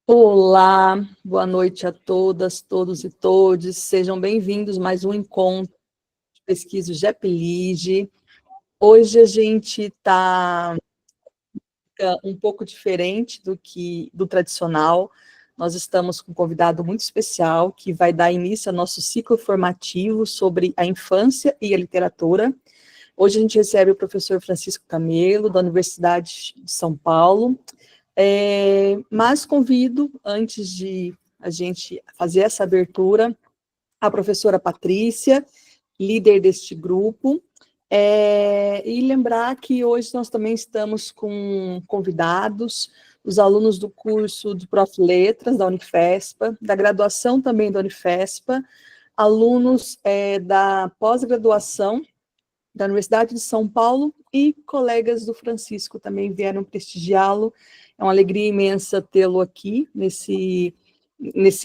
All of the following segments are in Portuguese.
Olá, boa noite a todas, todos e todes. Sejam bem-vindos a mais um encontro de pesquisa GEPLIGE. Hoje a gente está um pouco diferente do tradicional. Nós estamos com um convidado muito especial que vai dar início ao nosso ciclo formativo sobre a infância e a literatura. Hoje a gente recebe o professor Francisco Camelo, da Universidade de São Paulo. Mas convido, antes de a gente fazer essa abertura, a professora Patrícia, líder deste grupo, e lembrar que hoje nós também estamos com convidados, os alunos do curso de Prof. Letras, da Unifespa, da graduação também da Unifespa, alunos da pós-graduação da Universidade de São Paulo e colegas do Francisco também vieram prestigiá-lo. É uma alegria imensa tê-lo aqui nesse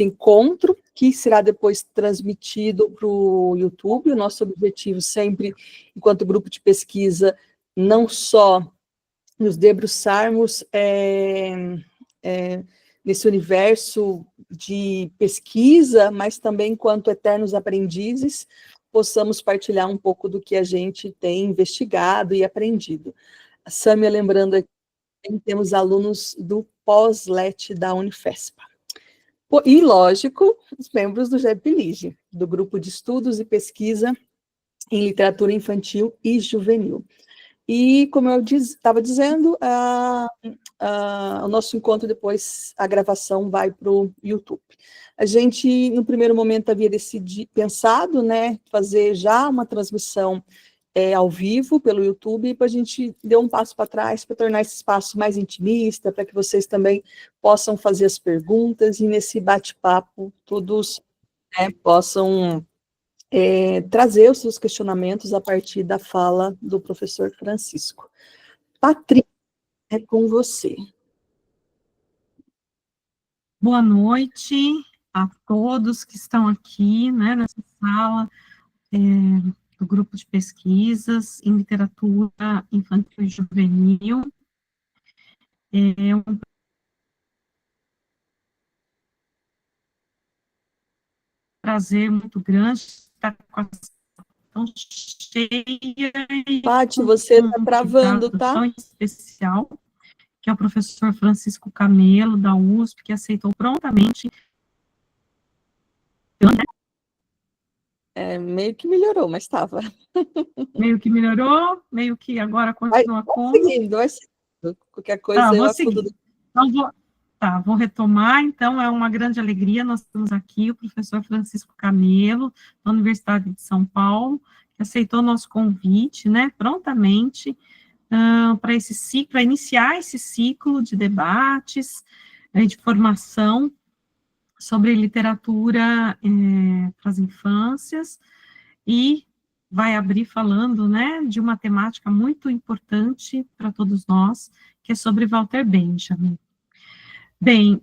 encontro, que será depois transmitido para o YouTube. O nosso objetivo sempre, enquanto grupo de pesquisa, não só nos debruçarmos nesse universo de pesquisa, mas também, enquanto eternos aprendizes, possamos partilhar um pouco do que a gente tem investigado e aprendido. A Sâmia, lembrando aqui, temos alunos do pós-let da Unifespa. E, lógico, os membros do GEPLIGE, do Grupo de Estudos e Pesquisa em Literatura Infantil e Juvenil. E, como eu estava dizendo, o nosso encontro depois, a gravação vai para o YouTube. A gente, no primeiro momento, havia pensado, né, fazer já uma transmissão ao vivo pelo YouTube, e a gente deu um passo para trás para tornar esse espaço mais intimista, para que vocês também possam fazer as perguntas, e nesse bate-papo todos possam trazer os seus questionamentos a partir da fala do professor Francisco. Patrícia, é com você. Boa noite a todos que estão aqui, né, nessa sala do grupo de pesquisas em literatura infantil e juvenil. É um prazer muito grande estar com a tão cheia. Paty, você está travando, tá? Tão especial, que é o professor Francisco Camelo, da USP, que aceitou prontamente. Meio que melhorou, mas estava. Meio que melhorou, meio que agora continua como. Vai seguindo. Qualquer coisa eu acudo. Então, vou retomar. Então, é uma grande alegria, nós temos aqui o professor Francisco Camelo, da Universidade de São Paulo, que aceitou nosso convite, né, prontamente, para esse ciclo, para iniciar esse ciclo de debates, de formação sobre literatura para as infâncias, e vai abrir falando, né, de uma temática muito importante para todos nós, que é sobre Walter Benjamin. Bem,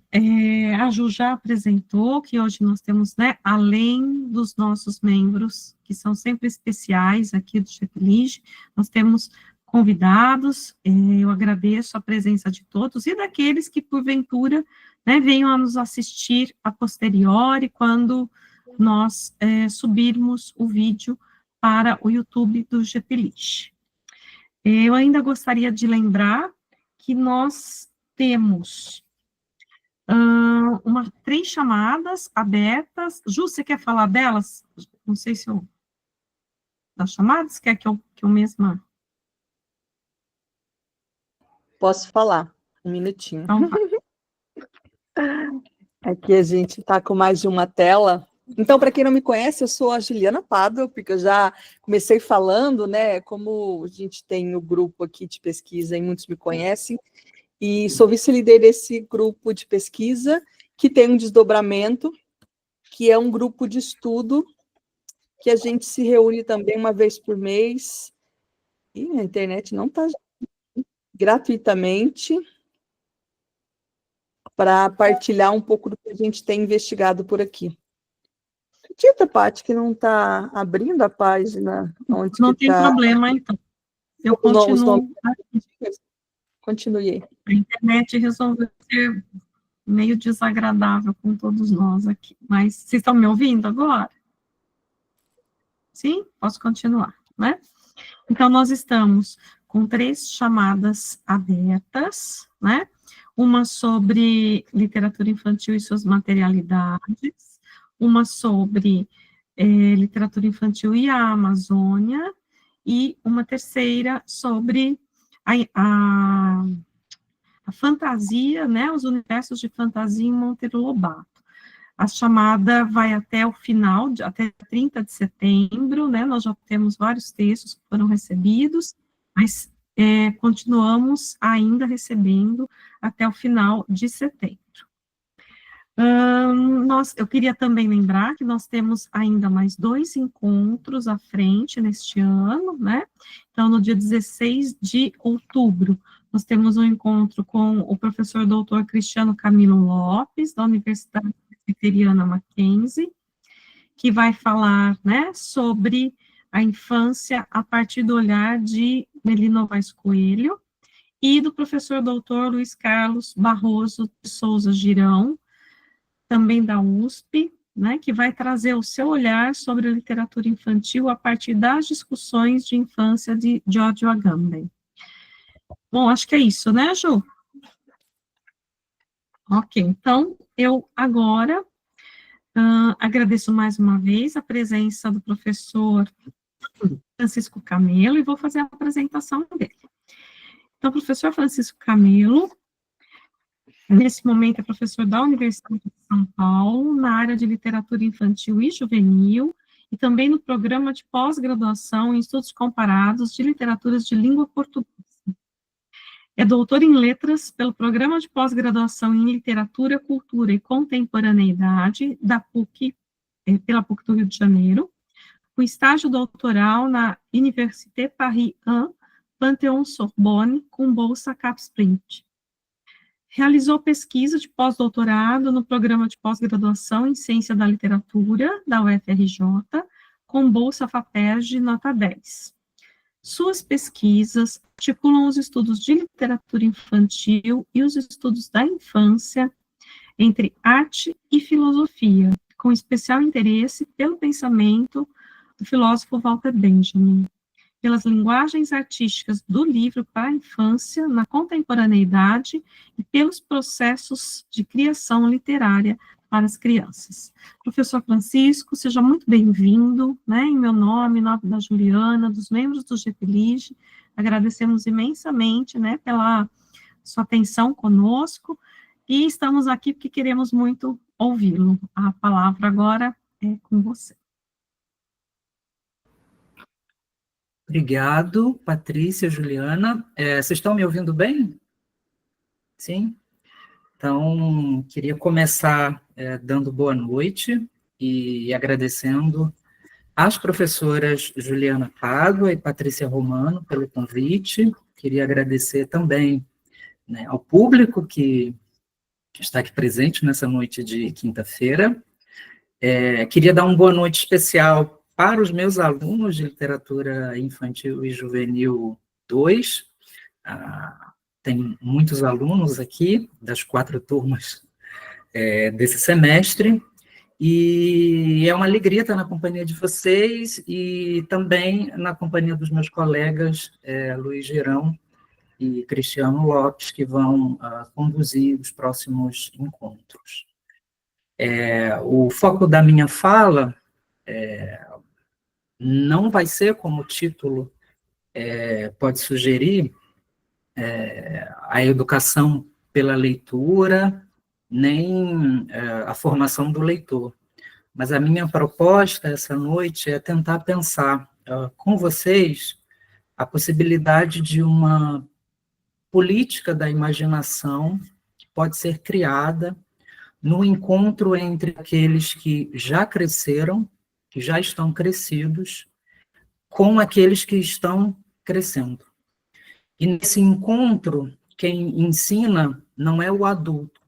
a Ju já apresentou que hoje nós temos, né, além dos nossos membros, que são sempre especiais aqui do GEPLIGE, nós temos convidados, eu agradeço a presença de todos, e daqueles que, porventura, né, venham a nos assistir a posteriori, quando nós subirmos o vídeo para o YouTube do GEPLIGE. Eu ainda gostaria de lembrar que nós temos 3 chamadas abertas. Ju, você quer falar delas? Não sei se eu... Das chamadas? Quer que eu mesma... Posso falar? Um minutinho. Então, Aqui a gente está com mais de uma tela. Então, para quem não me conhece, eu sou a Juliana Pádua, porque eu já comecei falando, né, como a gente tem o grupo aqui de pesquisa e muitos me conhecem, e sou vice-líder desse grupo de pesquisa, que tem um desdobramento, que é um grupo de estudo, que a gente se reúne também uma vez por mês, e a internet não está gratuitamente, para partilhar um pouco do que a gente tem investigado por aqui. Acredita, Paty, que não está abrindo a página onde não que tem tá... problema, então. Eu continuo. Continue. A internet resolveu ser meio desagradável com todos nós aqui. Mas vocês estão me ouvindo agora? Sim? Posso continuar, né? Então, nós estamos com 3 chamadas abertas, né? Uma sobre literatura infantil e suas materialidades, uma sobre literatura infantil e a Amazônia, e uma terceira sobre a fantasia, né, os universos de fantasia em Monteiro Lobato. A chamada vai até o final, até 30 de setembro, né, nós já temos vários textos que foram recebidos, mas continuamos ainda recebendo até o final de setembro. Eu queria também lembrar que nós temos ainda mais 2 encontros à frente neste ano, né? Então, no dia 16 de outubro, nós temos um encontro com o professor doutor Cristiano Camilo Lopes, da Universidade Presbiteriana Mackenzie, que vai falar, né, sobre a infância a partir do olhar de Meli Novaes Coelho, e do professor doutor Luiz Carlos Barroso de Souza Girão, também da USP, né, que vai trazer o seu olhar sobre a literatura infantil a partir das discussões de infância de Giorgio Agamben. Bom, acho que é isso, né, Ju? Ok, então, eu agora agradeço mais uma vez a presença do professor Francisco Camelo e vou fazer a apresentação dele. Então, o professor Francisco Camelo, nesse momento, é professor da Universidade de São Paulo, na área de literatura infantil e juvenil, e também no programa de pós-graduação em estudos comparados de literaturas de língua portuguesa. É doutor em letras pelo programa de pós-graduação em literatura, cultura e contemporaneidade da PUC, pela PUC do Rio de Janeiro, com estágio doutoral na Université Paris 1, Panthéon-Sorbonne, com bolsa CAPES-Sprint. Realizou pesquisa de pós-doutorado no programa de pós-graduação em Ciência da Literatura, da UFRJ, com bolsa FAPERJ nota 10. Suas pesquisas articulam os estudos de literatura infantil e os estudos da infância entre arte e filosofia, com especial interesse pelo pensamento do filósofo Walter Benjamin, pelas linguagens artísticas do livro para a infância, na contemporaneidade e pelos processos de criação literária para as crianças. Professor Francisco, seja muito bem-vindo, né, em meu nome, em nome da Juliana, dos membros do GEPLIGE, agradecemos imensamente, né, pela sua atenção conosco, e estamos aqui porque queremos muito ouvi-lo. A palavra agora é com você. Obrigado, Patrícia, Juliana. Vocês estão me ouvindo bem? Sim? Então, queria começar dando boa noite e agradecendo às professoras Juliana Pádua e Patrícia Romano pelo convite. Queria agradecer também, né, ao público que está aqui presente nessa noite de quinta-feira. Queria dar uma boa noite especial para os meus alunos de Literatura Infantil e Juvenil 2, tem muitos alunos aqui, das 4 turmas desse semestre, e é uma alegria estar na companhia de vocês e também na companhia dos meus colegas Luiz Girão e Cristiano Lopes, que vão conduzir os próximos encontros. O foco da minha fala não vai ser, como o título pode sugerir, a educação pela leitura, nem a formação do leitor. Mas a minha proposta essa noite é tentar pensar com vocês a possibilidade de uma política da imaginação que pode ser criada no encontro entre aqueles que já cresceram, que já estão crescidos, com aqueles que estão crescendo. E nesse encontro, quem ensina não é o adulto,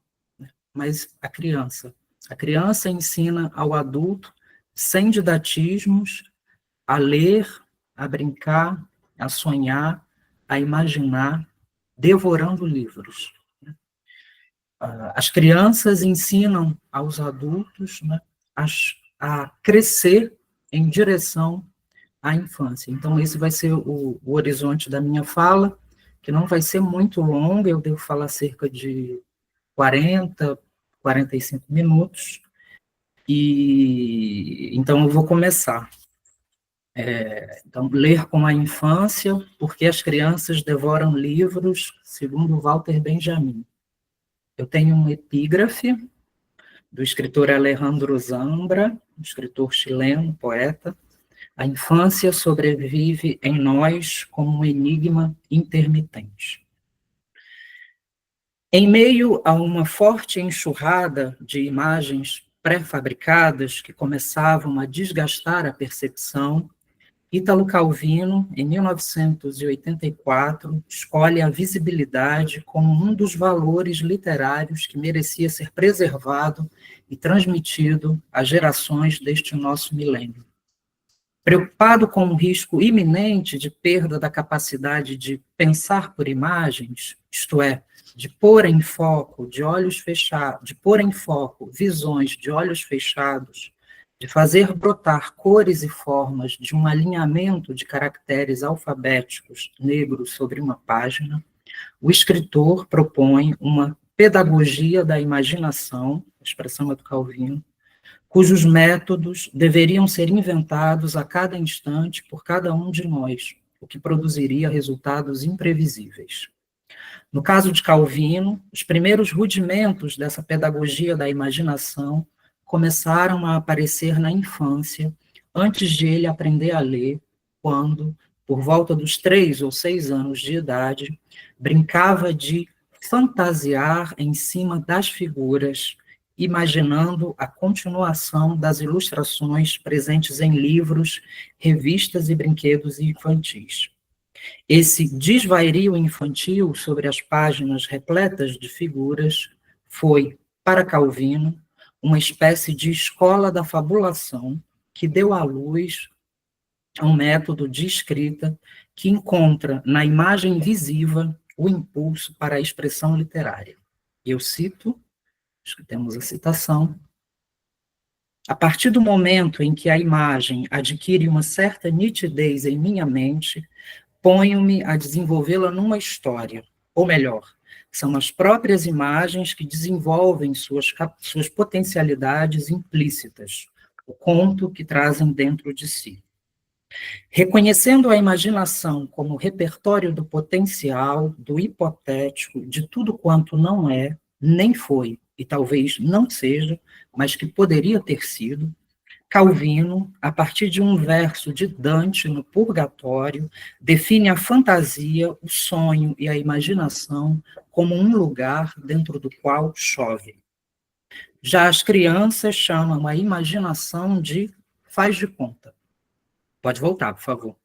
mas a criança. A criança ensina ao adulto, sem didatismos, a ler, a brincar, a sonhar, a imaginar, devorando livros. as crianças ensinam aos adultos, né, a crescer em direção à infância. Então, esse vai ser o horizonte da minha fala, que não vai ser muito longa, eu devo falar cerca de 40, 45 minutos, e então eu vou começar. Então, ler com a infância, porque as crianças devoram livros, segundo Walter Benjamin. Eu tenho um epígrafe do escritor Alejandro Zambra, um escritor chileno, poeta. A infância sobrevive em nós como um enigma intermitente. Em meio a uma forte enxurrada de imagens pré-fabricadas que começavam a desgastar a percepção, Ítalo Calvino, em 1984, escolhe a visibilidade como um dos valores literários que merecia ser preservado e transmitido às gerações deste nosso milênio. Preocupado com o risco iminente de perda da capacidade de pensar por imagens, isto é, de pôr em foco visões de olhos fechados, de fazer brotar cores e formas de um alinhamento de caracteres alfabéticos negros sobre uma página, o escritor propõe uma pedagogia da imaginação, a expressão é do Calvino, cujos métodos deveriam ser inventados a cada instante por cada um de nós, o que produziria resultados imprevisíveis. No caso de Calvino, os primeiros rudimentos dessa pedagogia da imaginação começaram a aparecer na infância, antes de ele aprender a ler, quando, por volta dos 3 ou 6 anos de idade, brincava de fantasiar em cima das figuras, imaginando a continuação das ilustrações presentes em livros, revistas e brinquedos infantis. Esse desvario infantil sobre as páginas repletas de figuras foi, para Calvino, uma espécie de escola da fabulação que deu à luz a um método de escrita que encontra na imagem visiva o impulso para a expressão literária. Eu cito, acho que temos a citação, a partir do momento em que a imagem adquire uma certa nitidez em minha mente, ponho-me a desenvolvê-la numa história, ou melhor, são as próprias imagens que desenvolvem suas potencialidades implícitas, o conto que trazem dentro de si. Reconhecendo a imaginação como repertório do potencial, do hipotético, de tudo quanto não é, nem foi, e talvez não seja, mas que poderia ter sido, Calvino, a partir de um verso de Dante no Purgatório, define a fantasia, o sonho e a imaginação como um lugar dentro do qual chove. Já as crianças chamam a imaginação de faz de conta. Pode voltar, por favor.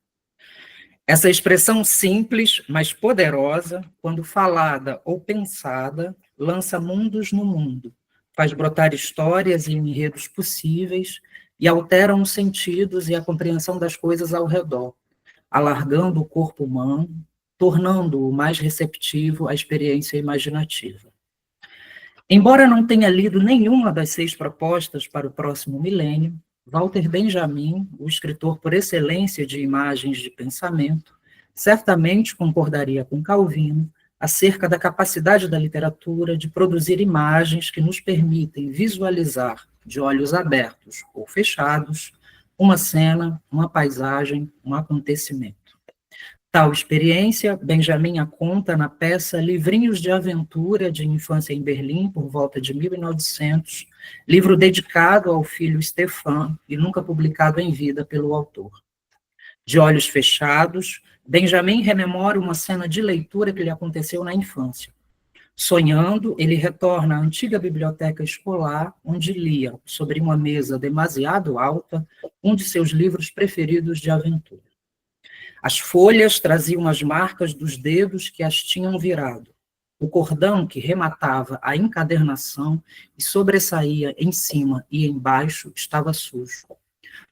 Essa expressão simples, mas poderosa, quando falada ou pensada, lança mundos no mundo, faz brotar histórias e enredos possíveis e alteram os sentidos e a compreensão das coisas ao redor, alargando o corpo humano, tornando-o mais receptivo à experiência imaginativa. Embora não tenha lido nenhuma das 6 propostas para o próximo milênio, Walter Benjamin, o escritor por excelência de imagens de pensamento, certamente concordaria com Calvino acerca da capacidade da literatura de produzir imagens que nos permitem visualizar, de olhos abertos ou fechados, uma cena, uma paisagem, um acontecimento. Tal experiência, Benjamin a conta na peça Livrinhos de Aventura de Infância em Berlim, por volta de 1900, livro dedicado ao filho Stefan e nunca publicado em vida pelo autor. De olhos fechados, Benjamin rememora uma cena de leitura que lhe aconteceu na infância. Sonhando, ele retorna à antiga biblioteca escolar, onde lia, sobre uma mesa demasiado alta, um de seus livros preferidos de aventura. As folhas traziam as marcas dos dedos que as tinham virado. O cordão que rematava a encadernação e sobressaía em cima e embaixo estava sujo.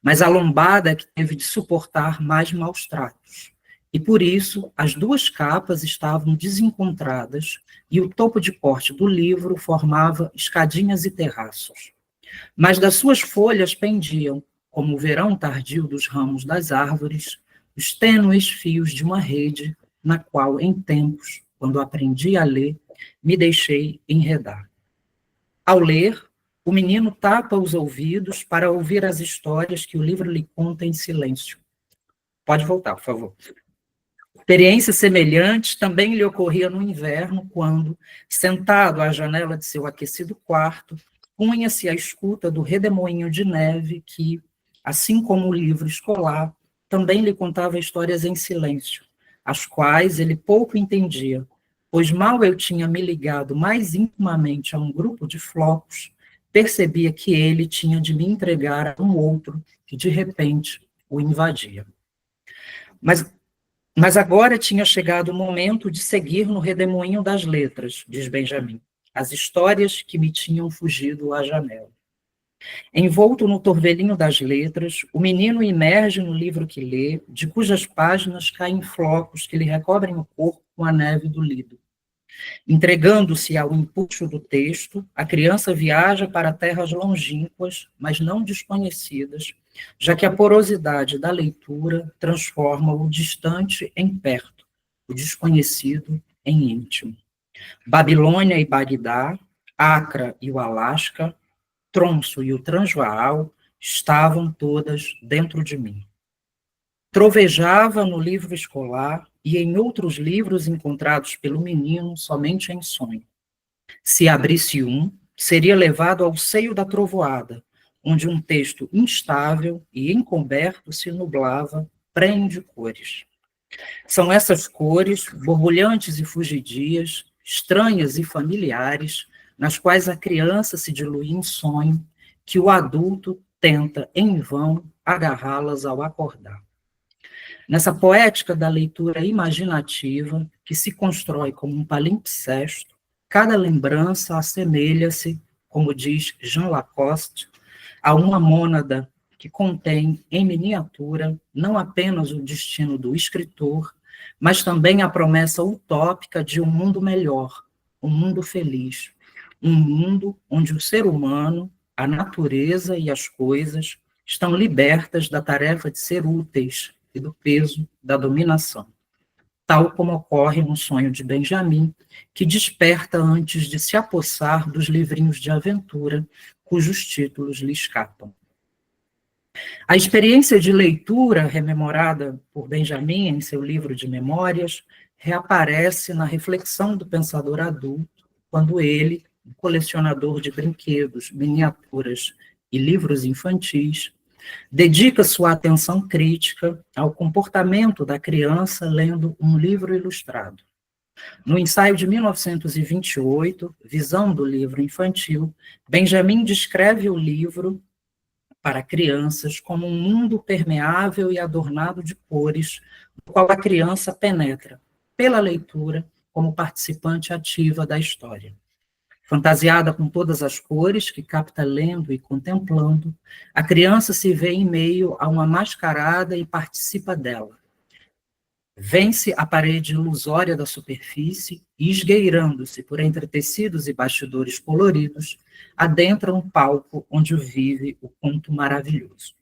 Mas a lombada que teve de suportar mais maus tratos. e por isso as duas capas estavam desencontradas e o topo de corte do livro formava escadinhas e terraços. Mas das suas folhas pendiam, como o verão tardio dos ramos das árvores, os tênues fios de uma rede na qual, em tempos, quando aprendi a ler, me deixei enredar. Ao ler, o menino tapa os ouvidos para ouvir as histórias que o livro lhe conta em silêncio. Pode voltar, por favor. Experiência semelhante também lhe ocorria no inverno, quando, sentado à janela de seu aquecido quarto, punha-se à escuta do redemoinho de neve que, assim como o livro escolar, também lhe contava histórias em silêncio, as quais ele pouco entendia, pois mal eu tinha me ligado mais intimamente a um grupo de flocos, percebia que ele tinha de me entregar a um outro que, de repente, o invadia. Mas agora tinha chegado o momento de seguir no redemoinho das letras, diz Benjamin, as histórias que me tinham fugido à janela. Envolto no torvelinho das letras, o menino imerge no livro que lê, de cujas páginas caem flocos que lhe recobrem o corpo com a neve do lido. Entregando-se ao impulso do texto, a criança viaja para terras longínquas, mas não desconhecidas, já que a porosidade da leitura transforma o distante em perto, o desconhecido em íntimo. Babilônia e Bagdá, Acra e o Alasca, Tromso e o Transvaal estavam todas dentro de mim. Trovejava no livro escolar e em outros livros encontrados pelo menino somente em sonho. Se abrisse um, seria levado ao seio da trovoada, onde um texto instável e encoberto se nublava, prenhe de cores. São essas cores, borbulhantes e fugidias, estranhas e familiares, nas quais a criança se dilui em sonho, que o adulto tenta, em vão, agarrá-las ao acordar. Nessa poética da leitura imaginativa, que se constrói como um palimpsesto, cada lembrança assemelha-se, como diz Jean Lacoste, a uma mônada que contém, em miniatura, não apenas o destino do escritor, mas também a promessa utópica de um mundo melhor, um mundo feliz, um mundo onde o ser humano, a natureza e as coisas estão libertas da tarefa de ser úteis e do peso da dominação, tal como ocorre no sonho de Benjamin, que desperta antes de se apossar dos livrinhos de aventura, cujos títulos lhe escapam. A experiência de leitura rememorada por Benjamin em seu livro de memórias reaparece na reflexão do pensador adulto, quando ele, um colecionador de brinquedos, miniaturas e livros infantis, dedica sua atenção crítica ao comportamento da criança lendo um livro ilustrado. No ensaio de 1928, Visão do Livro Infantil, Benjamin descreve o livro para crianças como um mundo permeável e adornado de cores, no qual a criança penetra, pela leitura, como participante ativa da história. Fantasiada com todas as cores que capta lendo e contemplando, a criança se vê em meio a uma mascarada e participa dela. Vence a parede ilusória da superfície e, esgueirando-se por entre tecidos e bastidores coloridos, adentra um palco onde vive o conto maravilhoso.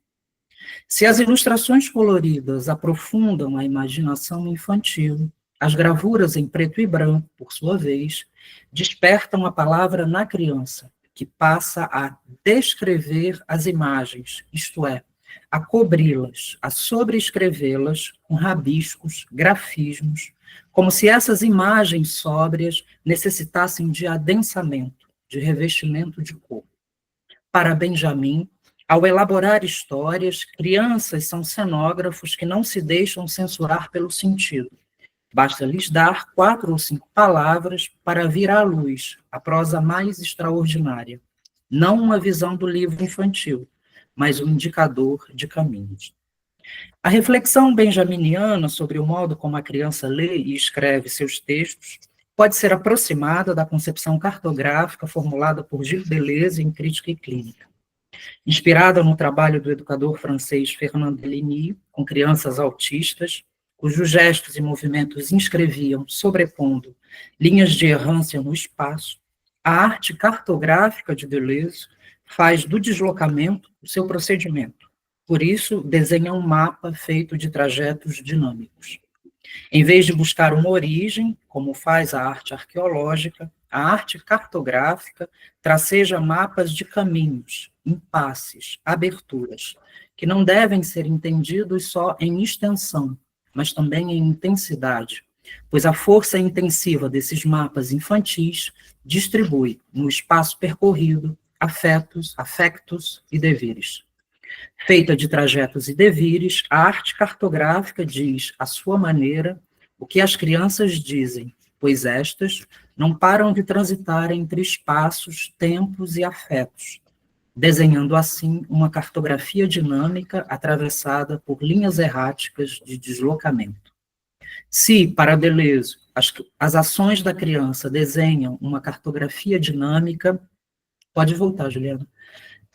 Se as ilustrações coloridas aprofundam a imaginação infantil, as gravuras em preto e branco, por sua vez, despertam a palavra na criança, que passa a descrever as imagens, isto é, a cobri-las, a sobrescrevê-las com rabiscos, grafismos, como se essas imagens sóbrias necessitassem de adensamento, de revestimento de cor. Para Benjamin, ao elaborar histórias, crianças são cenógrafos que não se deixam censurar pelo sentido. Basta lhes dar 4 ou 5 palavras para vir à luz a prosa mais extraordinária, não uma visão do livro infantil, mas um indicador de caminhos. A reflexão benjaminiana sobre o modo como a criança lê e escreve seus textos pode ser aproximada da concepção cartográfica formulada por Gilles Deleuze em Crítica e Clínica. Inspirada no trabalho do educador francês Fernand Deligny, com crianças autistas, cujos gestos e movimentos inscreviam, sobrepondo, linhas de errância no espaço, a arte cartográfica de Deleuze faz do deslocamento o seu procedimento. Por isso, desenha um mapa feito de trajetos dinâmicos. Em vez de buscar uma origem, como faz a arte arqueológica, a arte cartográfica traceja mapas de caminhos, impasses, aberturas, que não devem ser entendidos só em extensão, mas também em intensidade, pois a força intensiva desses mapas infantis distribui, no espaço percorrido, afectos e devires. Feita de trajetos e devires, a arte cartográfica diz, à sua maneira, o que as crianças dizem, pois estas não param de transitar entre espaços, tempos e afetos, desenhando assim uma cartografia dinâmica atravessada por linhas erráticas de deslocamento. Se, para Deleuze, as ações da criança desenham uma cartografia dinâmica, pode voltar, Juliana,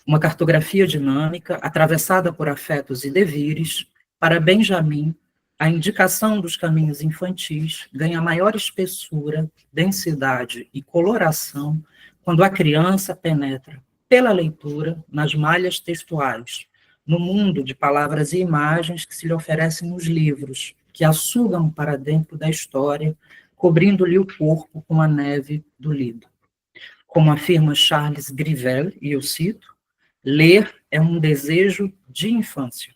uma cartografia dinâmica atravessada por afetos e devires, para Benjamin, a indicação dos caminhos infantis ganha maior espessura, densidade e coloração quando a criança penetra, pela leitura, nas malhas textuais, no mundo de palavras e imagens que se lhe oferecem nos livros, que a sugam para dentro da história, cobrindo-lhe o corpo com a neve do lido. Como afirma Charles Grivel, e eu cito, ler é um desejo de infância,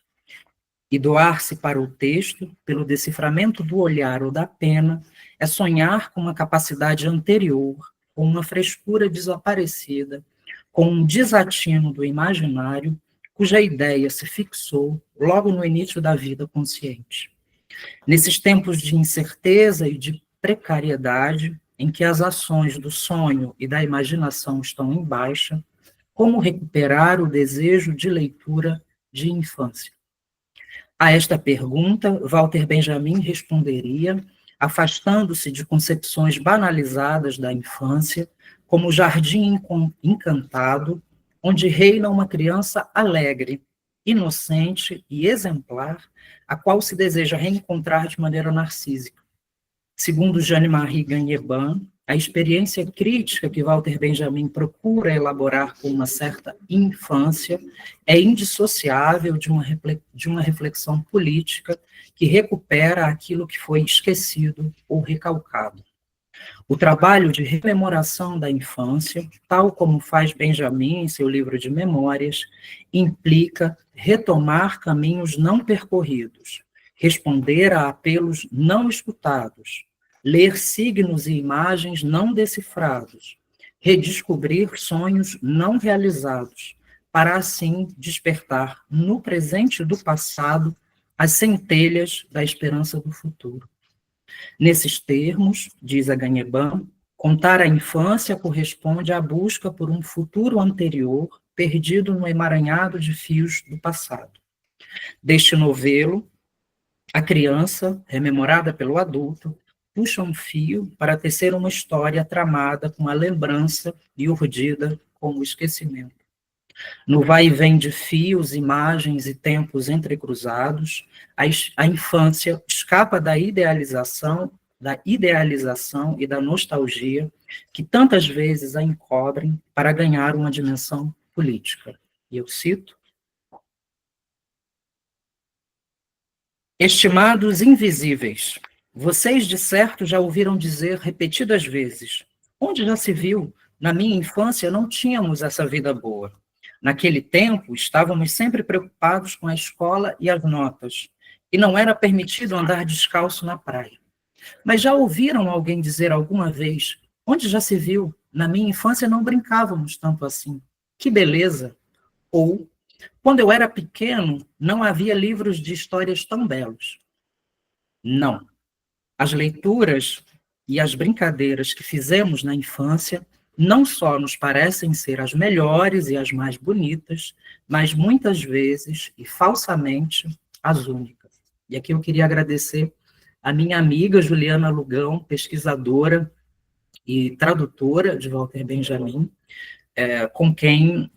e doar-se para o texto, pelo deciframento do olhar ou da pena, é sonhar com uma capacidade anterior, com uma frescura desaparecida, com um desatino do imaginário, cuja ideia se fixou logo no início da vida consciente. Nesses tempos de incerteza e de precariedade, em que as ações do sonho e da imaginação estão em baixa, como recuperar o desejo de leitura de infância? A esta pergunta, Walter Benjamin responderia, afastando-se de concepções banalizadas da infância, como o jardim encantado, onde reina uma criança alegre, inocente e exemplar, a qual se deseja reencontrar de maneira narcísica. Segundo Jean-Marie Gagneban, a experiência crítica que Walter Benjamin procura elaborar com uma certa infância é indissociável de uma reflexão política que recupera aquilo que foi esquecido ou recalcado. O trabalho de rememoração da infância, tal como faz Benjamin em seu livro de memórias, implica retomar caminhos não percorridos, responder a apelos não escutados, ler signos e imagens não decifrados, redescobrir sonhos não realizados, para assim despertar no presente do passado as centelhas da esperança do futuro. Nesses termos, diz a Gagneban, contar a infância corresponde à busca por um futuro anterior perdido no emaranhado de fios do passado. Deste novelo, a criança, rememorada pelo adulto, puxa um fio para tecer uma história tramada com a lembrança e urdida com o esquecimento. No vai e vem de fios, imagens e tempos entrecruzados, a infância escapa da idealização e da nostalgia que tantas vezes a encobrem para ganhar uma dimensão política. E eu cito: estimados invisíveis, vocês de certo já ouviram dizer repetidas vezes, onde já se viu, na minha infância não tínhamos essa vida boa. Naquele tempo, estávamos sempre preocupados com a escola e as notas, e não era permitido andar descalço na praia. Mas já ouviram alguém dizer alguma vez, onde já se viu, na minha infância não brincávamos tanto assim, que beleza! Ou, quando eu era pequeno, não havia livros de histórias tão belos. Não. As leituras e as brincadeiras que fizemos na infância não só nos parecem ser as melhores e as mais bonitas, mas muitas vezes, e falsamente, as únicas. E aqui eu queria agradecer a minha amiga Juliana Lugão, pesquisadora e tradutora de Walter Benjamin, com quem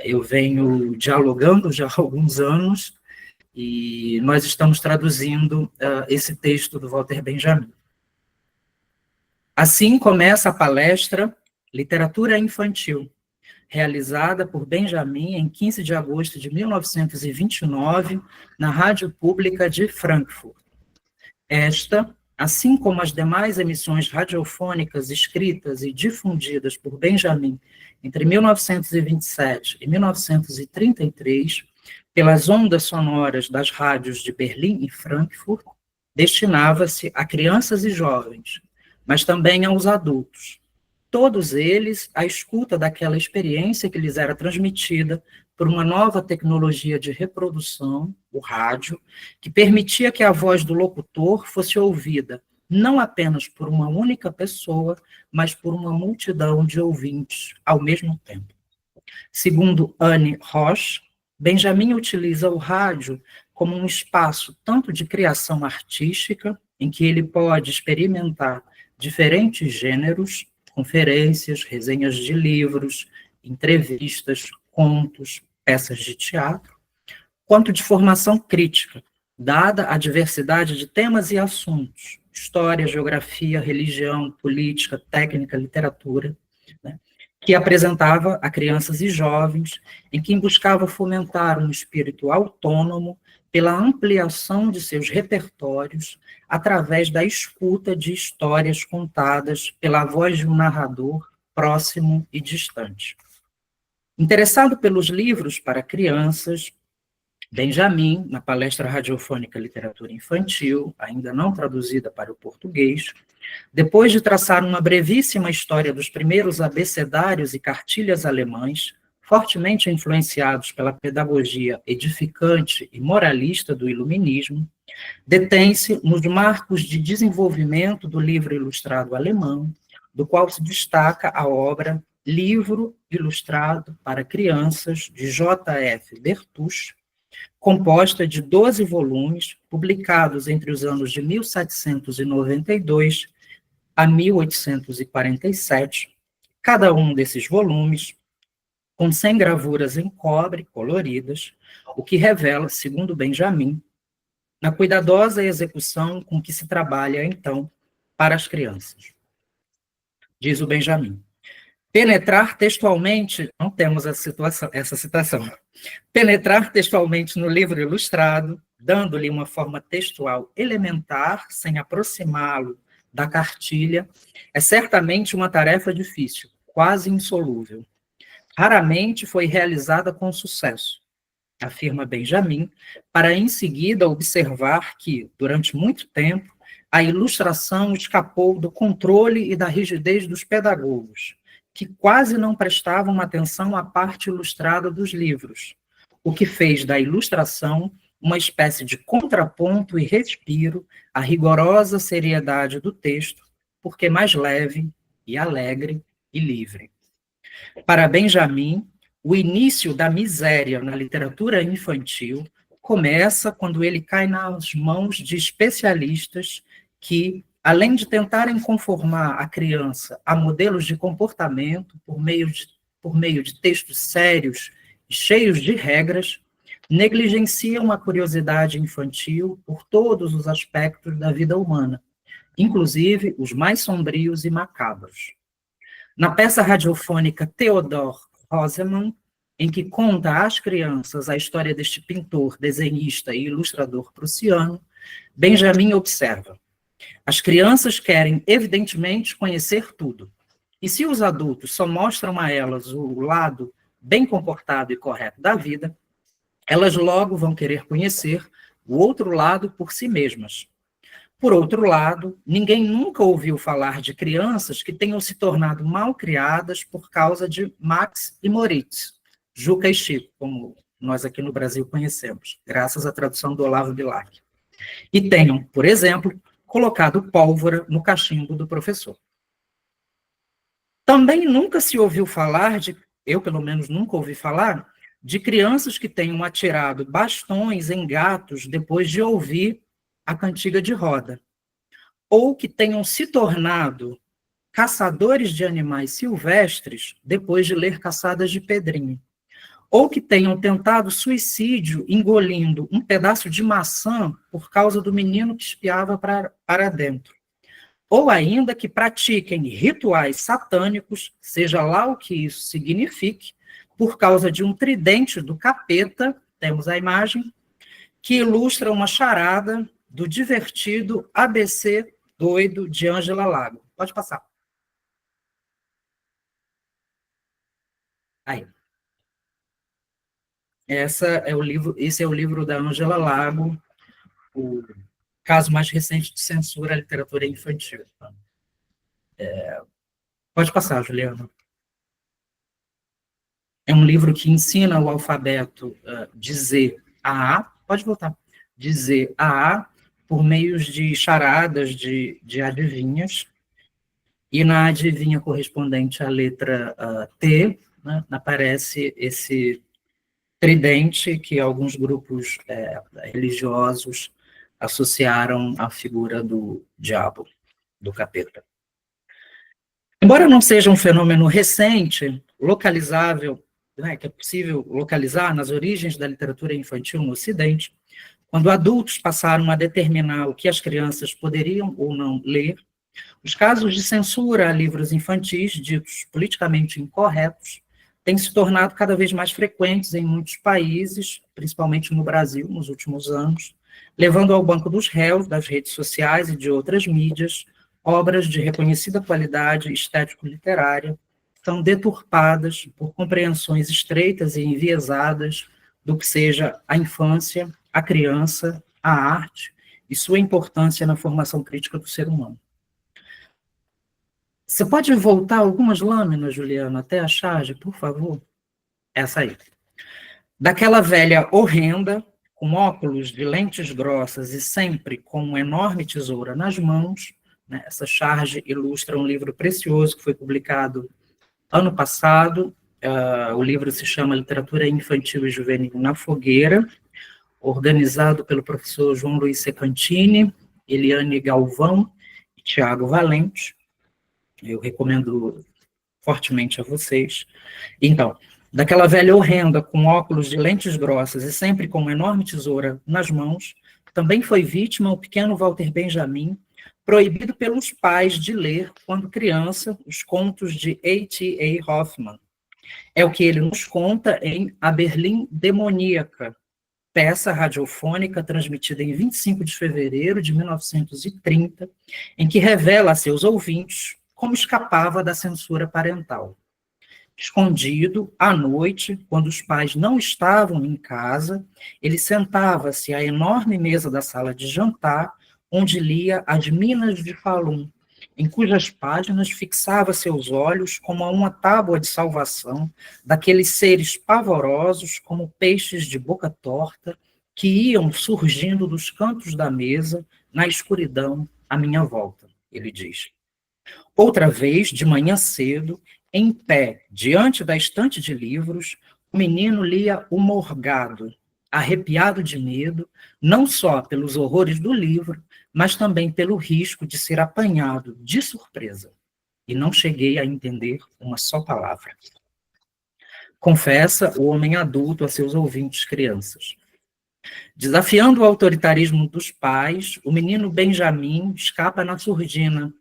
eu venho dialogando já há alguns anos, e nós estamos traduzindo esse texto do Walter Benjamin. Assim começa a palestra Literatura Infantil, realizada por Benjamin em 15 de agosto de 1929, na Rádio Pública de Frankfurt. Esta, assim como as demais emissões radiofônicas escritas e difundidas por Benjamin entre 1927 e 1933, pelas ondas sonoras das rádios de Berlim e Frankfurt, destinava-se a crianças e jovens, mas também aos adultos, todos eles à escuta daquela experiência que lhes era transmitida por uma nova tecnologia de reprodução, o rádio, que permitia que a voz do locutor fosse ouvida não apenas por uma única pessoa, mas por uma multidão de ouvintes ao mesmo tempo. Segundo Anne Roche, Benjamin utiliza o rádio como um espaço tanto de criação artística, em que ele pode experimentar diferentes gêneros, conferências, resenhas de livros, entrevistas, contos, peças de teatro, quanto de formação crítica, dada a diversidade de temas e assuntos, história, geografia, religião, política, técnica, literatura, né, que apresentava a crianças e jovens, em quem buscava fomentar um espírito autônomo pela ampliação de seus repertórios através da escuta de histórias contadas pela voz de um narrador próximo e distante. Interessado pelos livros para crianças, Benjamin, na palestra radiofônica Literatura Infantil, ainda não traduzida para o português, depois de traçar uma brevíssima história dos primeiros abecedários e cartilhas alemães, fortemente influenciados pela pedagogia edificante e moralista do iluminismo, detém-se nos marcos de desenvolvimento do livro ilustrado alemão, do qual se destaca a obra Livro Ilustrado para Crianças, de J.F. Bertusch, composta de 12 volumes, publicados entre os anos de 1792 a 1847, cada um desses volumes com 100 gravuras em cobre coloridas, o que revela, segundo Benjamin, na cuidadosa execução com que se trabalha, então, para as crianças. Diz o Benjamin, penetrar textualmente, não temos essa citação, penetrar textualmente no livro ilustrado, dando-lhe uma forma textual elementar, sem aproximá-lo da cartilha, é certamente uma tarefa difícil, quase insolúvel. Raramente foi realizada com sucesso, afirma Benjamin, para em seguida observar que, durante muito tempo, a ilustração escapou do controle e da rigidez dos pedagogos, que quase não prestavam atenção à parte ilustrada dos livros, o que fez da ilustração uma espécie de contraponto e respiro à rigorosa seriedade do texto, porque mais leve e alegre e livre. Para Benjamin, o início da miséria na literatura infantil começa quando ele cai nas mãos de especialistas que, além de tentarem conformar a criança a modelos de comportamento por meio de textos sérios e cheios de regras, negligenciam a curiosidade infantil por todos os aspectos da vida humana, inclusive os mais sombrios e macabros. Na peça radiofônica Theodor Rosemann, em que conta às crianças a história deste pintor, desenhista e ilustrador prussiano, Benjamin observa: as crianças querem, evidentemente, conhecer tudo. E se os adultos só mostram a elas o lado bem comportado e correto da vida, elas logo vão querer conhecer o outro lado por si mesmas. Por outro lado, ninguém nunca ouviu falar de crianças que tenham se tornado mal criadas por causa de Max e Moritz, Juca e Chico, como nós aqui no Brasil conhecemos, graças à tradução do Olavo Bilac. E tenham, por exemplo, colocado pólvora no cachimbo do professor. Também nunca se ouviu falar eu pelo menos nunca ouvi falar, de crianças que tenham atirado bastões em gatos depois de ouvir a cantiga de roda, ou que tenham se tornado caçadores de animais silvestres depois de ler Caçadas de Pedrinho, ou que tenham tentado suicídio engolindo um pedaço de maçã por causa do menino que espiava para dentro, ou ainda que pratiquem rituais satânicos, seja lá o que isso signifique, por causa de um tridente do capeta, temos a imagem, que ilustra uma charada do divertido ABC doido de Ângela Lago. Pode passar. Aí. Esse é o livro da Ângela Lago, o caso mais recente de censura à literatura infantil. Pode passar, Juliana. É um livro que ensina o alfabeto de Z a A, pode voltar, de Z a A, por meios de charadas de adivinhas, e na adivinha correspondente à letra T, né, aparece esse tridente que alguns grupos religiosos associaram à figura do diabo, do capeta. Embora não seja um fenômeno recente, localizável, né, que é possível localizar nas origens da literatura infantil no Ocidente, quando adultos passaram a determinar o que as crianças poderiam ou não ler, os casos de censura a livros infantis, ditos politicamente incorretos, têm se tornado cada vez mais frequentes em muitos países, principalmente no Brasil, nos últimos anos, levando ao banco dos réus das redes sociais e de outras mídias obras de reconhecida qualidade estético-literária, são deturpadas por compreensões estreitas e enviesadas do que seja a infância, a criança, a arte e sua importância na formação crítica do ser humano. Você pode voltar algumas lâminas, Juliana, até a charge, por favor? Essa aí. Daquela velha horrenda, com óculos de lentes grossas e sempre com uma enorme tesoura nas mãos, né? Essa charge ilustra um livro precioso que foi publicado ano passado. O livro se chama Literatura Infantil e Juvenil na Fogueira, organizado pelo professor João Luiz Secantini, Eliane Galvão e Tiago Valente. Eu recomendo fortemente a vocês. Então, daquela velha horrenda, com óculos de lentes grossas e sempre com uma enorme tesoura nas mãos, também foi vítima o pequeno Walter Benjamin, proibido pelos pais de ler, quando criança, os contos de A.T.A. Hoffmann. É o que ele nos conta em A Berlim Demoníaca, peça radiofônica transmitida em 25 de fevereiro de 1930, em que revela a seus ouvintes como escapava da censura parental. Escondido, à noite, quando os pais não estavam em casa, ele sentava-se à enorme mesa da sala de jantar, onde lia as Minas de Falun, em cujas páginas fixava seus olhos como a uma tábua de salvação daqueles seres pavorosos como peixes de boca torta que iam surgindo dos cantos da mesa, na escuridão, à minha volta, ele diz. Outra vez, de manhã cedo, em pé, diante da estante de livros, o menino lia O Morgado, arrepiado de medo, não só pelos horrores do livro, mas também pelo risco de ser apanhado de surpresa. E não cheguei a entender uma só palavra. Confessa o homem adulto a seus ouvintes crianças. Desafiando o autoritarismo dos pais, o menino Benjamin escapa na surdina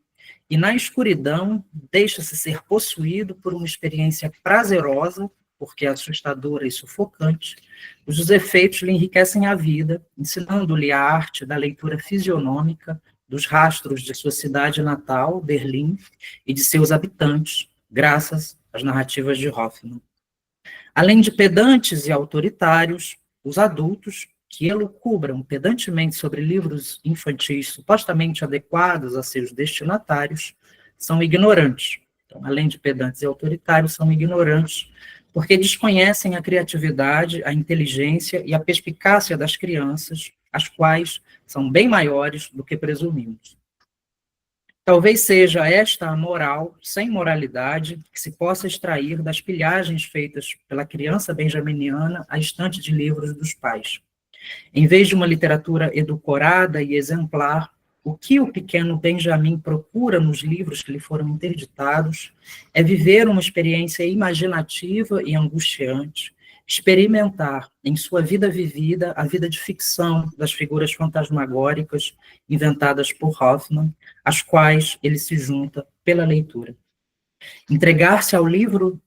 e, na escuridão, deixa-se ser possuído por uma experiência prazerosa, porque é assustadora e sufocante, cujos efeitos lhe enriquecem a vida, ensinando-lhe a arte da leitura fisionômica dos rastros de sua cidade natal, Berlim, e de seus habitantes, graças às narrativas de Hoffmann. Além de pedantes e autoritários, os adultos, que elucubram pedantemente sobre livros infantis supostamente adequados a seus destinatários, são ignorantes. Então, além de pedantes e autoritários, são ignorantes, porque desconhecem a criatividade, a inteligência e a perspicácia das crianças, as quais são bem maiores do que presumimos. Talvez seja esta a moral, sem moralidade, que se possa extrair das pilhagens feitas pela criança benjaminiana à estante de livros dos pais. Em vez de uma literatura edulcorada e exemplar, o que o pequeno Benjamin procura nos livros que lhe foram interditados é viver uma experiência imaginativa e angustiante, experimentar em sua vida vivida a vida de ficção das figuras fantasmagóricas inventadas por Hoffmann, às quais ele se junta pela leitura. Entregar-se ao livro,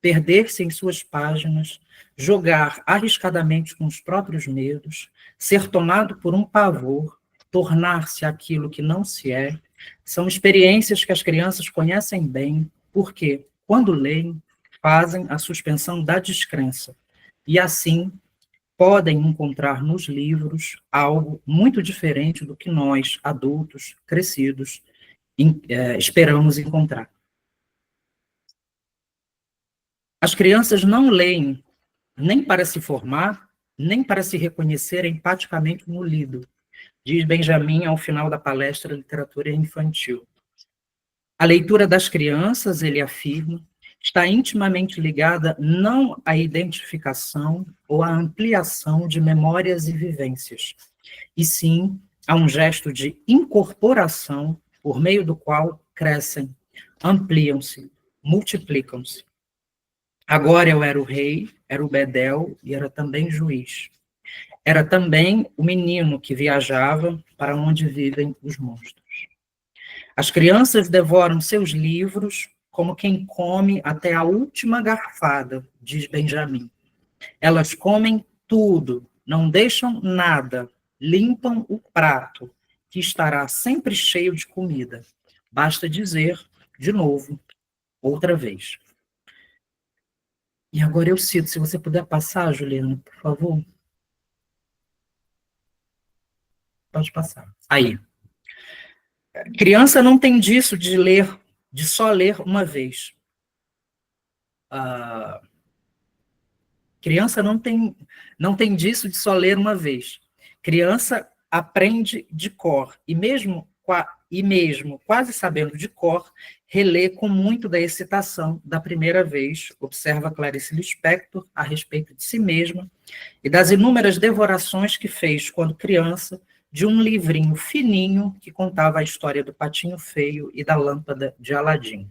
perder-se em suas páginas, jogar arriscadamente com os próprios medos, ser tomado por um pavor, tornar-se aquilo que não se é, são experiências que as crianças conhecem bem, porque, quando leem, fazem a suspensão da descrença, e assim podem encontrar nos livros algo muito diferente do que nós, adultos, crescidos, esperamos encontrar. As crianças não leem nem para se formar, nem para se reconhecer empaticamente no lido, diz Benjamin ao final da palestra Literatura Infantil. A leitura das crianças, ele afirma, está intimamente ligada não à identificação ou à ampliação de memórias e vivências, e sim a um gesto de incorporação por meio do qual crescem, ampliam-se, multiplicam-se. Agora eu era o rei, era o bedel e era também juiz. Era também o menino que viajava para onde vivem os monstros. As crianças devoram seus livros como quem come até a última garfada, diz Benjamin. Elas comem tudo, não deixam nada, limpam o prato, que estará sempre cheio de comida. Basta dizer, de novo, outra vez. E agora eu cito, se você puder passar, Juliana, por favor. Pode passar. Aí. Criança não tem disso de ler, de só ler uma vez. Criança não tem disso de só ler uma vez. Criança aprende de cor, e mesmo quase sabendo de cor, relê com muito da excitação da primeira vez, observa Clarice Lispector a respeito de si mesma e das inúmeras devorações que fez quando criança, de um livrinho fininho que contava a história do patinho feio e da lâmpada de Aladim.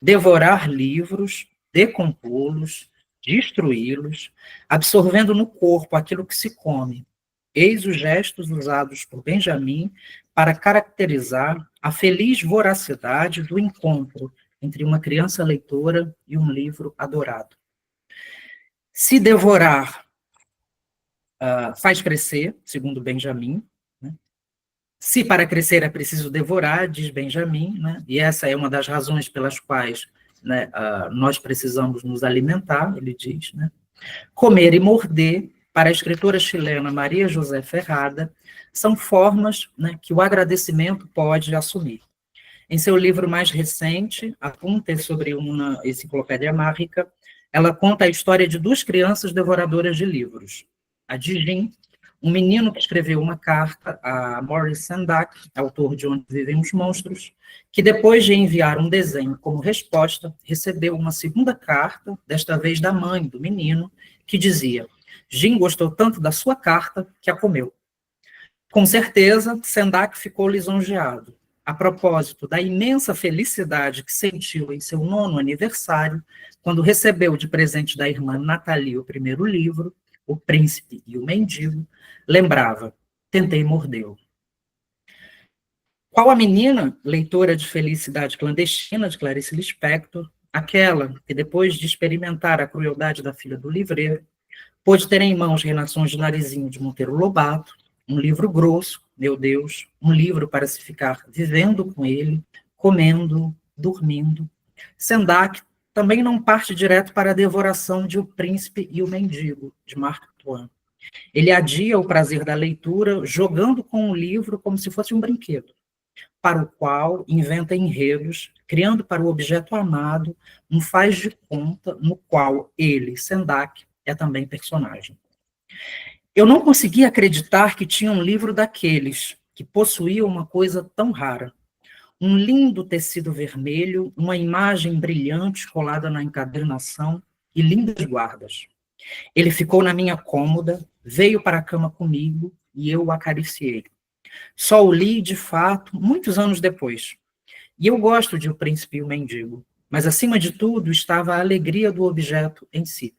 Devorar livros, decompô-los, destruí-los, absorvendo no corpo aquilo que se come. Eis os gestos usados por Benjamin para caracterizar a feliz voracidade do encontro entre uma criança leitora e um livro adorado. Se devorar faz crescer, segundo Benjamin, né? Se para crescer é preciso devorar, diz Benjamin, né? E essa é uma das razões pelas quais, né, nós precisamos nos alimentar, ele diz, né? Comer e morder, para a escritora chilena Maria José Ferrada, são formas, né, que o agradecimento pode assumir. Em seu livro mais recente, Apuntes sobre uma enciclopédia mágica, ela conta a história de duas crianças devoradoras de livros. A de Jim, um menino que escreveu uma carta a Maurice Sendak, autor de Onde Vivem os Monstros, que depois de enviar um desenho como resposta, recebeu uma segunda carta, desta vez da mãe do menino, que dizia: Jim gostou tanto da sua carta que a comeu. Com certeza, Sendak ficou lisonjeado. A propósito da imensa felicidade que sentiu em seu 9º aniversário, quando recebeu de presente da irmã Nathalie o primeiro livro, O Príncipe e o Mendigo, lembrava: tentei mordê-lo. Qual a menina, leitora de Felicidade Clandestina, de Clarice Lispector, aquela que, depois de experimentar a crueldade da filha do livreiro, pôde ter em mãos Renações de Narizinho de Monteiro Lobato, um livro grosso, meu Deus, um livro para se ficar vivendo com ele, comendo, dormindo. Sendak também não parte direto para a devoração de O Príncipe e o Mendigo, de Mark Twain. Ele adia o prazer da leitura, jogando com o livro como se fosse um brinquedo, para o qual inventa enredos, criando para o objeto amado um faz de conta no qual ele, Sendak, é também personagem. Eu não conseguia acreditar que tinha um livro daqueles, que possuía uma coisa tão rara. Um lindo tecido vermelho, uma imagem brilhante colada na encadernação e lindas guardas. Ele ficou na minha cômoda, veio para a cama comigo e eu o acariciei. Só o li, de fato, muitos anos depois. E eu gosto de O Príncipe e o Mendigo. mas, acima de tudo, estava a alegria do objeto em si.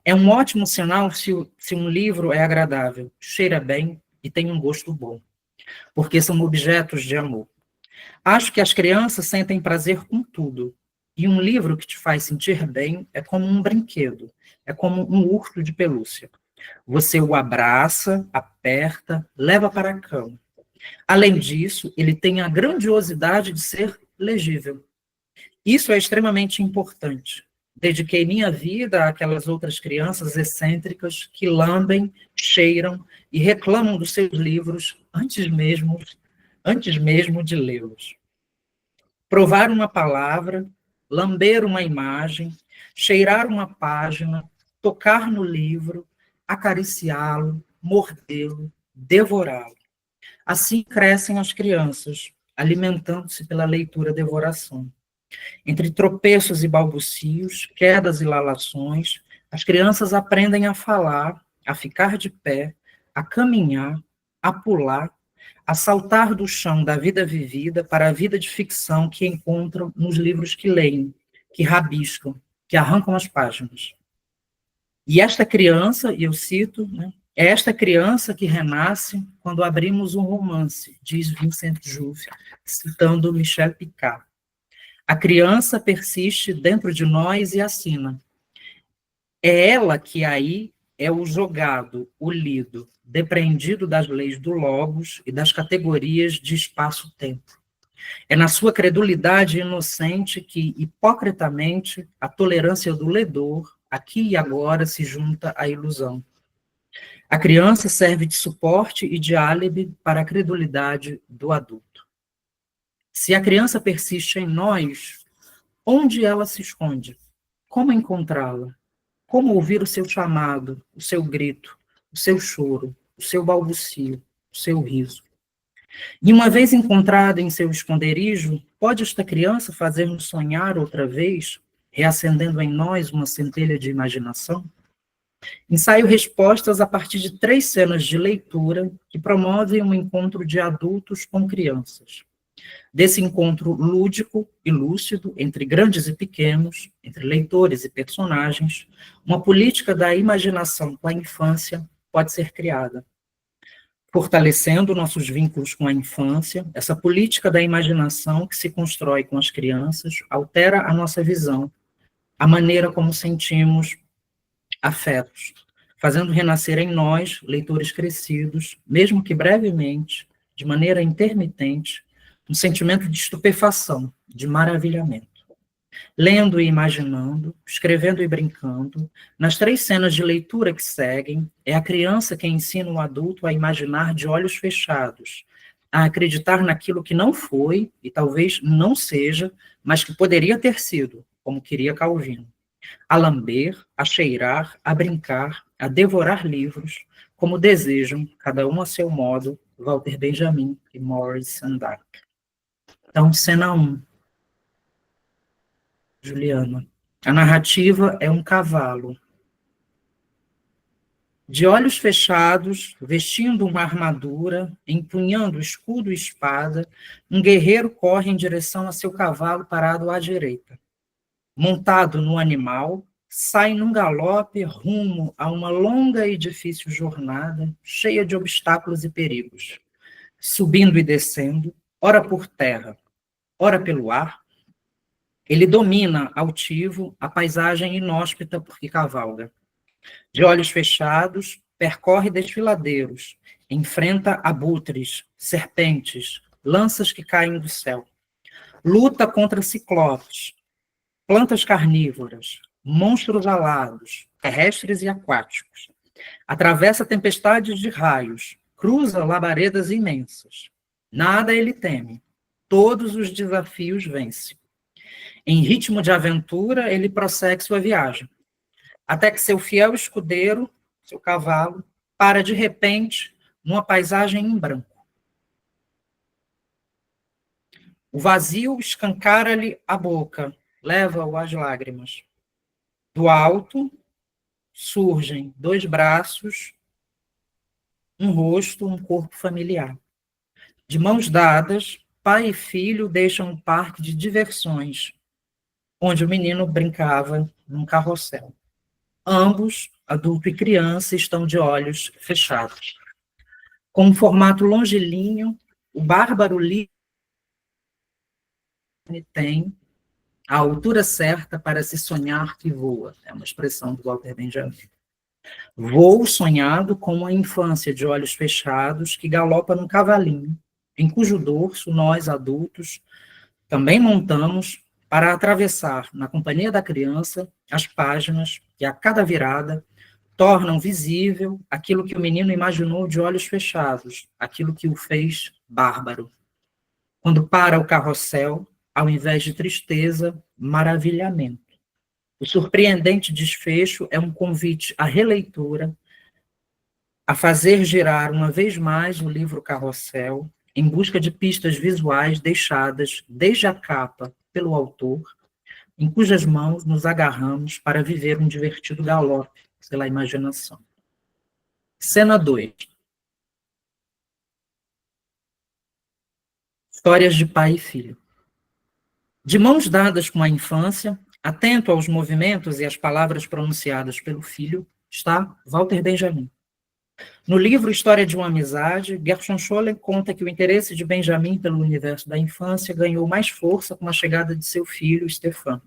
É um ótimo sinal se um livro é agradável, cheira bem e tem um gosto bom, porque são objetos de amor. Acho que as crianças sentem prazer com tudo, e um livro que te faz sentir bem é como um brinquedo, é como um urso de pelúcia. Você o abraça, aperta, leva para a cama. Além disso, ele tem a grandiosidade de ser legível. Isso é extremamente importante. Dediquei minha vida àquelas outras crianças excêntricas que lambem, cheiram e reclamam dos seus livros antes mesmo de lê-los. Provar uma palavra, lamber uma imagem, cheirar uma página, tocar no livro, acariciá-lo, mordê-lo, devorá-lo. Assim crescem as crianças, alimentando-se pela leitura-devoração. Entre tropeços e balbucios, quedas e lalações, as crianças aprendem a falar, a ficar de pé, a caminhar, a pular, a saltar do chão da vida vivida para a vida de ficção que encontram nos livros que leem, que rabiscam, que arrancam as páginas. E esta criança, e eu cito, né, é esta criança que renasce quando abrimos um romance, diz Vincent Jouve, citando Michel Picard. A criança persiste dentro de nós e assina. É ela que aí é o jogado, o lido, depreendido das leis do logos e das categorias de espaço-tempo. É na sua credulidade inocente que, hipocritamente, a tolerância do ledor, aqui e agora, se junta à ilusão. A criança serve de suporte e de álibi para a credulidade do adulto. Se a criança persiste em nós, onde ela se esconde? Como encontrá-la? Como ouvir o seu chamado, o seu grito, o seu choro, o seu balbucio, o seu riso? E uma vez encontrada em seu esconderijo, pode esta criança fazer-nos sonhar outra vez, reacendendo em nós uma centelha de imaginação? Ensaio respostas a partir de 3 cenas de leitura que promovem um encontro de adultos com crianças. Desse encontro lúdico e lúcido entre grandes e pequenos, entre leitores e personagens, uma política da imaginação com a infância pode ser criada. Fortalecendo nossos vínculos com a infância, essa política da imaginação que se constrói com as crianças altera a nossa visão, a maneira como sentimos afetos, fazendo renascer em nós, leitores crescidos, mesmo que brevemente, de maneira intermitente, um sentimento de estupefação, de maravilhamento. Lendo e imaginando, escrevendo e brincando, nas 3 cenas de leitura que seguem, é a criança que ensina o adulto a imaginar de olhos fechados, a acreditar naquilo que não foi e talvez não seja, mas que poderia ter sido, como queria Calvino. A lamber, a cheirar, a brincar, a devorar livros, como desejam, cada um a seu modo, Walter Benjamin e Maurice Sendak. Então, cena 1. Juliana. A narrativa é um cavalo. De olhos fechados, vestindo uma armadura, empunhando escudo e espada, um guerreiro corre em direção a seu cavalo parado à direita. Montado no animal, sai num galope rumo a uma longa e difícil jornada, cheia de obstáculos e perigos. Subindo e descendo, ora por terra, ora pelo ar, ele domina, altivo, a paisagem inóspita por que cavalga. De olhos fechados, percorre desfiladeiros, enfrenta abutres, serpentes, lanças que caem do céu. Luta contra ciclopes, plantas carnívoras, monstros alados, terrestres e aquáticos. Atravessa tempestades de raios, cruza labaredas imensas. Nada ele teme, todos os desafios vence. Em ritmo de aventura, ele prossegue sua viagem, até que seu fiel escudeiro, seu cavalo, para de repente numa paisagem em branco. O vazio escancara-lhe a boca, leva-o às lágrimas. Do alto surgem 2 braços, um rosto, um corpo familiar. De mãos dadas, pai e filho deixam um parque de diversões, onde o menino brincava num carrossel. Ambos, adulto e criança, estão de olhos fechados. Com um formato longilíneo, o bárbaro livre tem a altura certa para se sonhar que voa. É uma expressão do Walter Benjamin. Voo sonhado com uma infância de olhos fechados que galopa num cavalinho, em cujo dorso nós, adultos, também montamos para atravessar, na companhia da criança, as páginas que, a cada virada, tornam visível aquilo que o menino imaginou de olhos fechados, aquilo que o fez bárbaro. Quando para o carrossel, ao invés de tristeza, maravilhamento. O surpreendente desfecho é um convite à releitura, a fazer girar uma vez mais o livro Carrossel, em busca de pistas visuais deixadas desde a capa pelo autor, em cujas mãos nos agarramos para viver um divertido galope pela imaginação. Cena 2. Histórias de pai e filho. De mãos dadas com a infância, atento aos movimentos e às palavras pronunciadas pelo filho, está Walter Benjamin. No livro História de uma Amizade, Gershon Scholem conta que o interesse de Benjamin pelo universo da infância ganhou mais força com a chegada de seu filho, Stefan.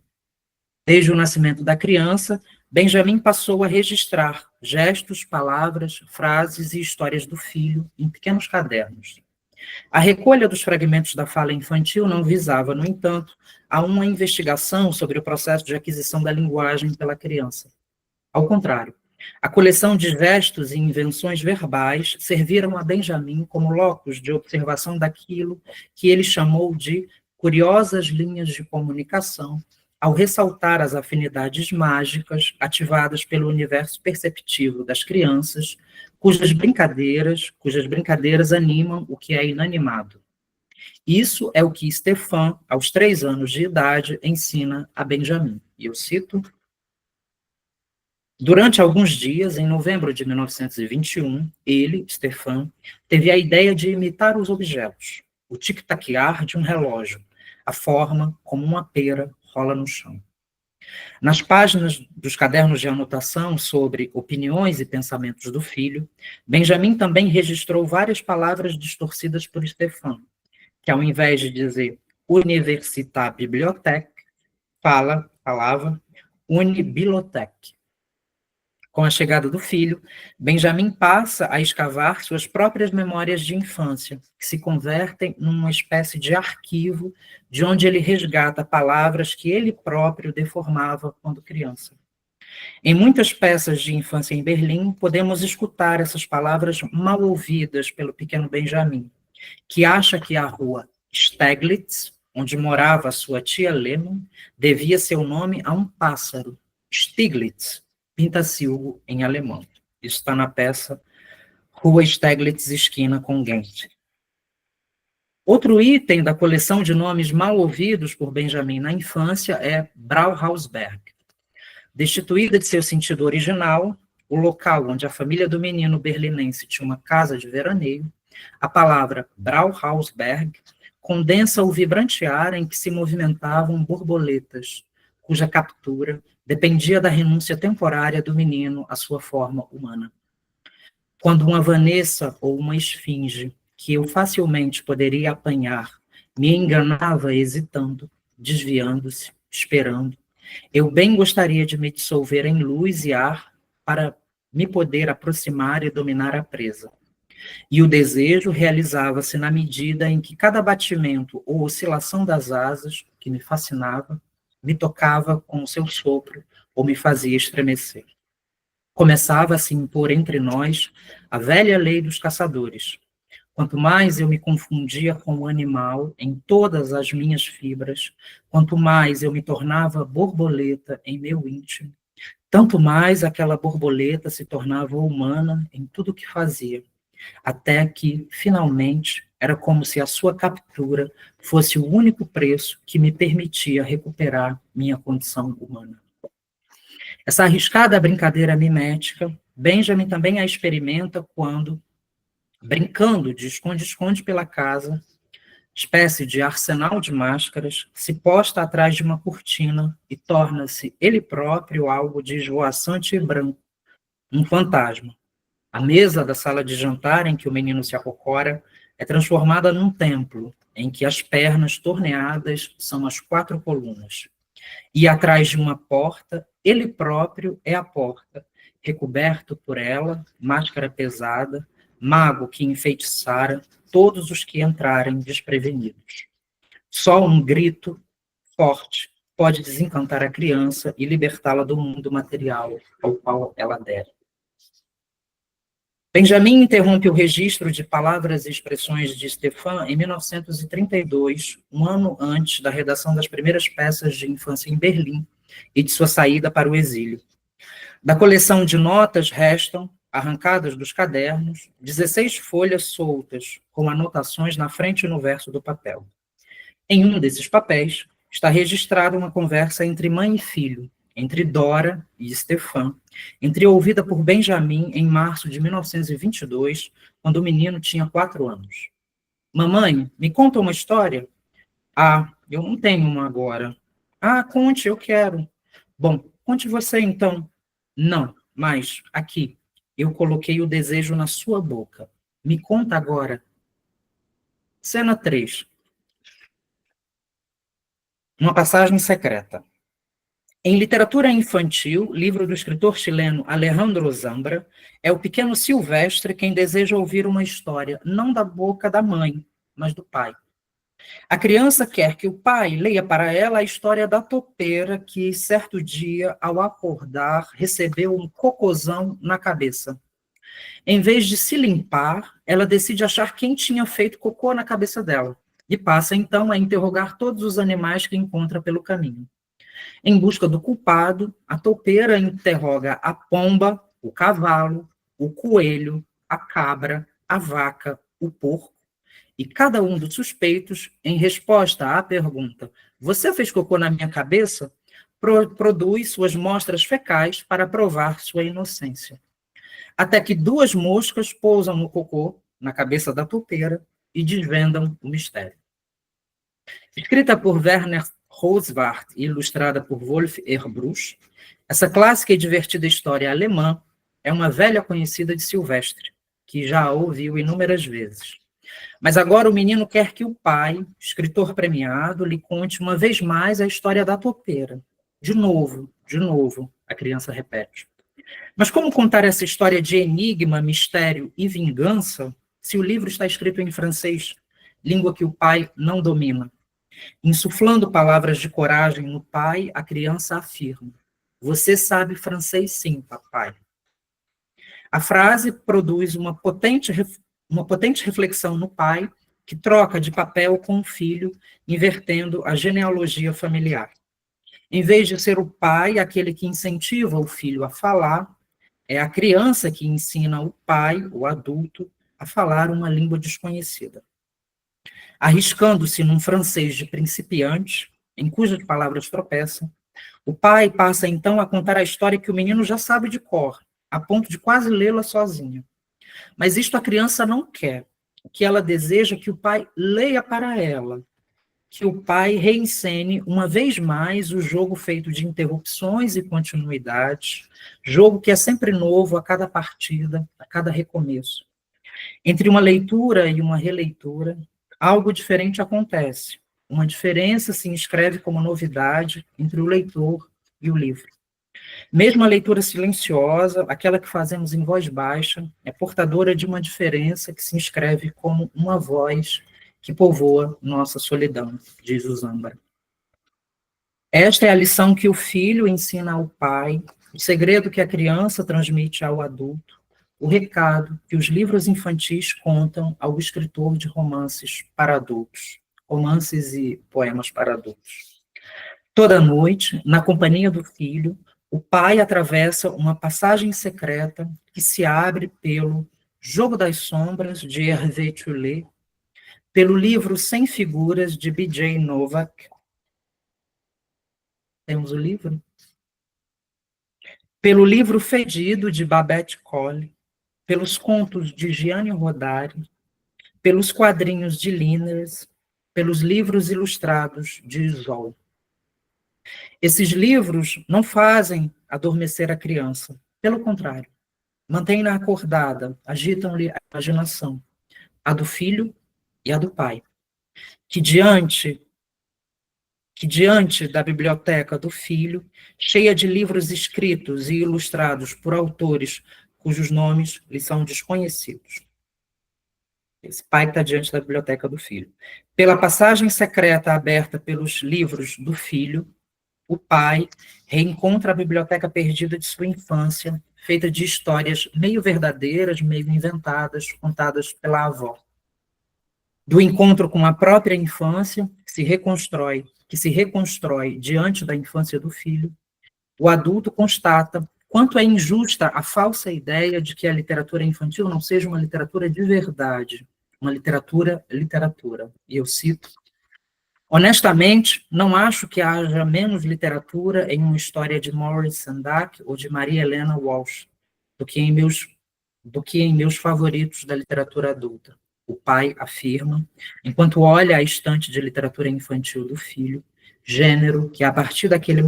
Desde o nascimento da criança, Benjamin passou a registrar gestos, palavras, frases e histórias do filho em pequenos cadernos. A recolha dos fragmentos da fala infantil não visava, no entanto, a uma investigação sobre o processo de aquisição da linguagem pela criança. Ao contrário, a coleção de gestos e invenções verbais serviram a Benjamin como locus de observação daquilo que ele chamou de curiosas linhas de comunicação, ao ressaltar as afinidades mágicas ativadas pelo universo perceptivo das crianças, cujas brincadeiras animam o que é inanimado. Isso é o que Stefan, aos 3 anos de idade, ensina a Benjamin. E eu cito: durante alguns dias, em novembro de 1921, ele, Stefan, teve a ideia de imitar os objetos, o tic-taquear de um relógio, a forma como uma pera rola no chão. Nas páginas dos cadernos de anotação sobre opiniões e pensamentos do filho, Benjamin também registrou várias palavras distorcidas por Stefan, que ao invés de dizer Universität Bibliothek, falava Unibibliothek. Com a chegada do filho, Benjamin passa a escavar suas próprias memórias de infância, que se convertem numa espécie de arquivo de onde ele resgata palavras que ele próprio deformava quando criança. Em muitas peças de infância em Berlim, podemos escutar essas palavras mal ouvidas pelo pequeno Benjamin, que acha que a rua Steglitz, onde morava sua tia Lehmann, devia seu nome a um pássaro, Stieglitz, pintacilgo em alemão. Isso está na peça Rua Steglitz, esquina com Gent. Outro item da coleção de nomes mal ouvidos por Benjamin na infância é Brauhausberg. Destituída de seu sentido original, o local onde a família do menino berlinense tinha uma casa de veraneio, a palavra Brauhausberg condensa o vibrante ar em que se movimentavam borboletas, cuja captura dependia da renúncia temporária do menino à sua forma humana. Quando uma Vanessa ou uma esfinge, que eu facilmente poderia apanhar, me enganava hesitando, desviando-se, esperando, eu bem gostaria de me dissolver em luz e ar para me poder aproximar e dominar a presa. E o desejo realizava-se na medida em que cada batimento ou oscilação das asas, que me fascinava, me tocava com o seu sopro ou me fazia estremecer. Começava a se impor entre nós a velha lei dos caçadores. Quanto mais eu me confundia com o animal em todas as minhas fibras, quanto mais eu me tornava borboleta em meu íntimo, tanto mais aquela borboleta se tornava humana em tudo o que fazia, até que, finalmente, era como se a sua captura fosse o único preço que me permitia recuperar minha condição humana. Essa arriscada brincadeira mimética, Benjamin também a experimenta quando, brincando de esconde-esconde pela casa, espécie de arsenal de máscaras, se posta atrás de uma cortina e torna-se ele próprio algo de esvoaçante e branco, um fantasma. A mesa da sala de jantar em que o menino se acocora é transformada num templo, em que as pernas torneadas são as 4 colunas. E atrás de uma porta, ele próprio é a porta, recoberto por ela, máscara pesada, mago que enfeitiçara todos os que entrarem desprevenidos. Só um grito forte pode desencantar a criança e libertá-la do mundo material ao qual ela deve. Benjamin interrompe o registro de palavras e expressões de Stefan em 1932, um ano antes da redação das primeiras peças de infância em Berlim e de sua saída para o exílio. Da coleção de notas restam, arrancadas dos cadernos, 16 folhas soltas, com anotações na frente e no verso do papel. Em um desses papéis está registrada uma conversa entre mãe e filho, entre Dora e Stefan, entreouvida por Benjamin em março de 1922, quando o menino tinha 4 anos. Mamãe, me conta uma história? Ah, eu não tenho uma agora. Ah, conte, eu quero. Bom, conte você então. Não, mas aqui, eu coloquei o desejo na sua boca. Me conta agora. Cena 3. Uma passagem secreta. Em literatura infantil, livro do escritor chileno Alejandro Zambra, é o pequeno Silvestre quem deseja ouvir uma história, não da boca da mãe, mas do pai. A criança quer que o pai leia para ela a história da topeira que, certo dia, ao acordar, recebeu um cocôzão na cabeça. Em vez de se limpar, ela decide achar quem tinha feito cocô na cabeça dela, e passa, então, a interrogar todos os animais que encontra pelo caminho. Em busca do culpado, a toupeira interroga a pomba, o cavalo, o coelho, a cabra, a vaca, o porco, e cada um dos suspeitos, em resposta à pergunta, você fez cocô na minha cabeça? Produz suas mostras fecais para provar sua inocência. Até que 2 moscas pousam no cocô, na cabeça da toupeira, e desvendam o mistério. Escrita por Werner Roswart e ilustrada por Wolf Erbruch, essa clássica e divertida história alemã é uma velha conhecida de Silvestre, que já a ouviu inúmeras vezes. Mas agora o menino quer que o pai, escritor premiado, lhe conte uma vez mais a história da topeira. De novo, a criança repete. Mas como contar essa história de enigma, mistério e vingança se o livro está escrito em francês, língua que o pai não domina? Insuflando palavras de coragem no pai, a criança afirma: você sabe francês sim, papai. A frase produz uma potente reflexão no pai, que troca de papel com o filho, invertendo a genealogia familiar. Em vez de ser o pai aquele que incentiva o filho a falar, é a criança que ensina o pai, o adulto, a falar uma língua desconhecida. Arriscando-se num francês de principiante, em cujas palavras tropeçam, o pai passa então a contar a história que o menino já sabe de cor, a ponto de quase lê-la sozinho. Mas isto a criança não quer. O que ela deseja é que o pai leia para ela, que o pai reencene uma vez mais o jogo feito de interrupções e continuidades, jogo que é sempre novo a cada partida, a cada recomeço. Entre uma leitura e uma releitura, algo diferente acontece. Uma diferença se inscreve como novidade entre o leitor e o livro. Mesmo a leitura silenciosa, aquela que fazemos em voz baixa, é portadora de uma diferença que se inscreve como uma voz que povoa nossa solidão, diz o Zambra. Esta é a lição que o filho ensina ao pai, o segredo que a criança transmite ao adulto, o recado que os livros infantis contam ao escritor de romances para adultos, romances e poemas para adultos. Toda noite, na companhia do filho, o pai atravessa uma passagem secreta que se abre pelo Jogo das Sombras, de Hervé Tullet, pelo livro Sem Figuras, de B.J. Novak. Temos o livro? Pelo livro Fedido, de Babette Cole, pelos contos de Gianni Rodari, pelos quadrinhos de Linares, pelos livros ilustrados de Isol. Esses livros não fazem adormecer a criança, pelo contrário, mantêm-na acordada, agitam-lhe a imaginação, a do filho e a do pai, que diante da biblioteca do filho, cheia de livros escritos e ilustrados por autores cujos nomes lhe são desconhecidos. Esse pai está diante da biblioteca do filho. Pela passagem secreta aberta pelos livros do filho, o pai reencontra a biblioteca perdida de sua infância, feita de histórias meio verdadeiras, meio inventadas, contadas pela avó. Do encontro com a própria infância, que se reconstrói diante da infância do filho, o adulto constata quanto é injusta a falsa ideia de que a literatura infantil não seja uma literatura de verdade, uma literatura. E eu cito: honestamente, não acho que haja menos literatura em uma história de Maurice Sendak ou de Maria Helena Walsh do que em meus favoritos da literatura adulta. O pai afirma, enquanto olha a estante de literatura infantil do filho, gênero que a partir daquele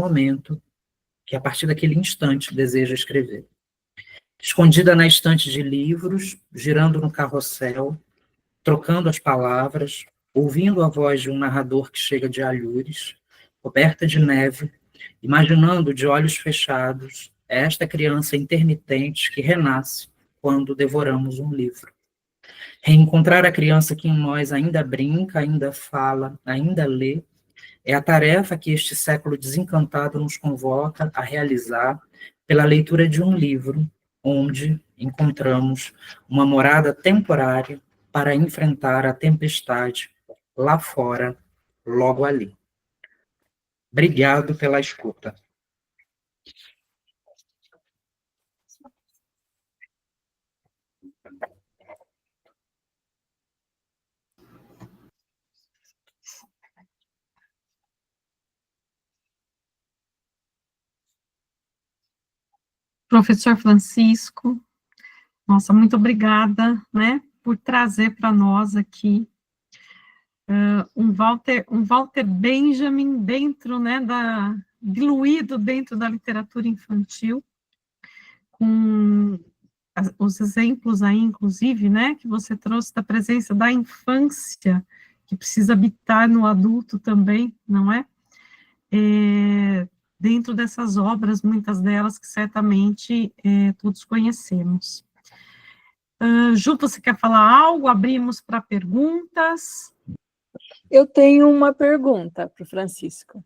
instante deseja escrever. Escondida na estante de livros, girando no carrossel, trocando as palavras, ouvindo a voz de um narrador que chega de Alhures, coberta de neve, imaginando de olhos fechados esta criança intermitente que renasce quando devoramos um livro. Reencontrar a criança que em nós ainda brinca, ainda fala, ainda lê, é a tarefa que este século desencantado nos convoca a realizar pela leitura de um livro, onde encontramos uma morada temporária para enfrentar a tempestade lá fora, logo ali. Obrigado pela escuta. Professor Francisco, nossa, muito obrigada, né, por trazer para nós aqui um Walter Benjamin dentro, né, diluído dentro da literatura infantil, com os exemplos aí, inclusive, né, que você trouxe da presença da infância, que precisa habitar no adulto também, não é? Dentro dessas obras, muitas delas que certamente todos conhecemos. Ju, você quer falar algo? Abrimos para perguntas. Eu tenho uma pergunta para o Francisco.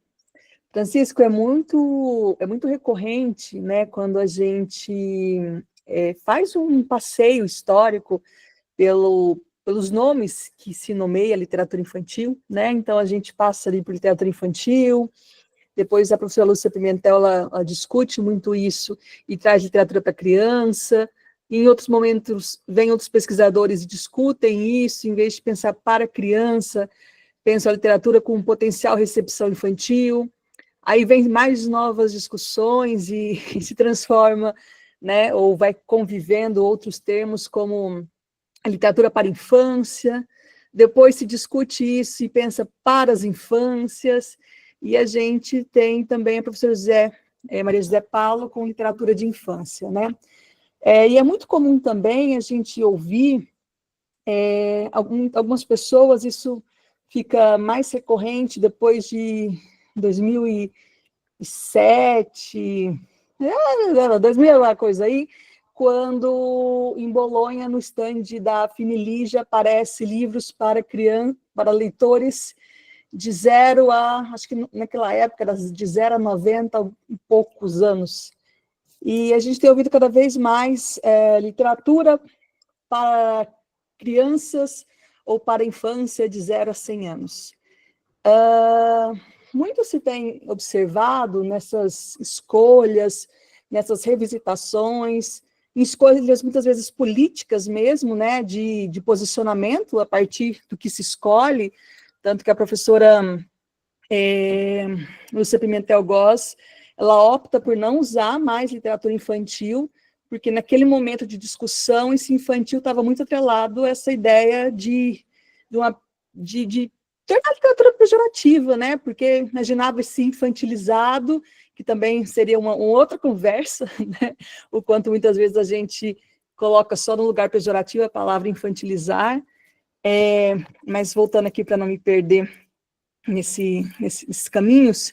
Francisco, é muito recorrente, né, quando a gente faz um passeio histórico pelos nomes que se nomeia a literatura infantil, né? Então a gente passa ali por literatura infantil, depois a professora Lúcia Pimentel ela discute muito isso e traz literatura para criança. Em outros momentos, vêm outros pesquisadores e discutem isso, em vez de pensar para criança, pensam a literatura com potencial recepção infantil. Aí vem mais novas discussões e se transforma, né, ou vai convivendo outros termos como a literatura para a infância. Depois se discute isso e pensa para as infâncias. E a gente tem também a professora Maria José Paulo com literatura de infância, né? E é muito comum também a gente ouvir algumas pessoas, isso fica mais recorrente depois de 2007, 2000, uma coisa aí, quando em Bolonha, no estande da Finilígia, aparece livros para crianças, para leitores de 0 a, acho que naquela época, era de 0 a 90 e poucos anos. E a gente tem ouvido cada vez mais literatura para crianças ou para a infância de 0 a 100 anos. Muito se tem observado nessas escolhas, nessas revisitações, escolhas muitas vezes políticas mesmo, né, de posicionamento a partir do que se escolhe, tanto que a professora Lúcia Pimentel Goss, ela opta por não usar mais literatura infantil, porque naquele momento de discussão, esse infantil estava muito atrelado a essa ideia de tornar a literatura pejorativa, né? Porque imaginava esse infantilizado, que também seria uma outra conversa, né? O quanto muitas vezes a gente coloca só no lugar pejorativo a palavra infantilizar. Mas voltando aqui para não me perder nesses caminhos,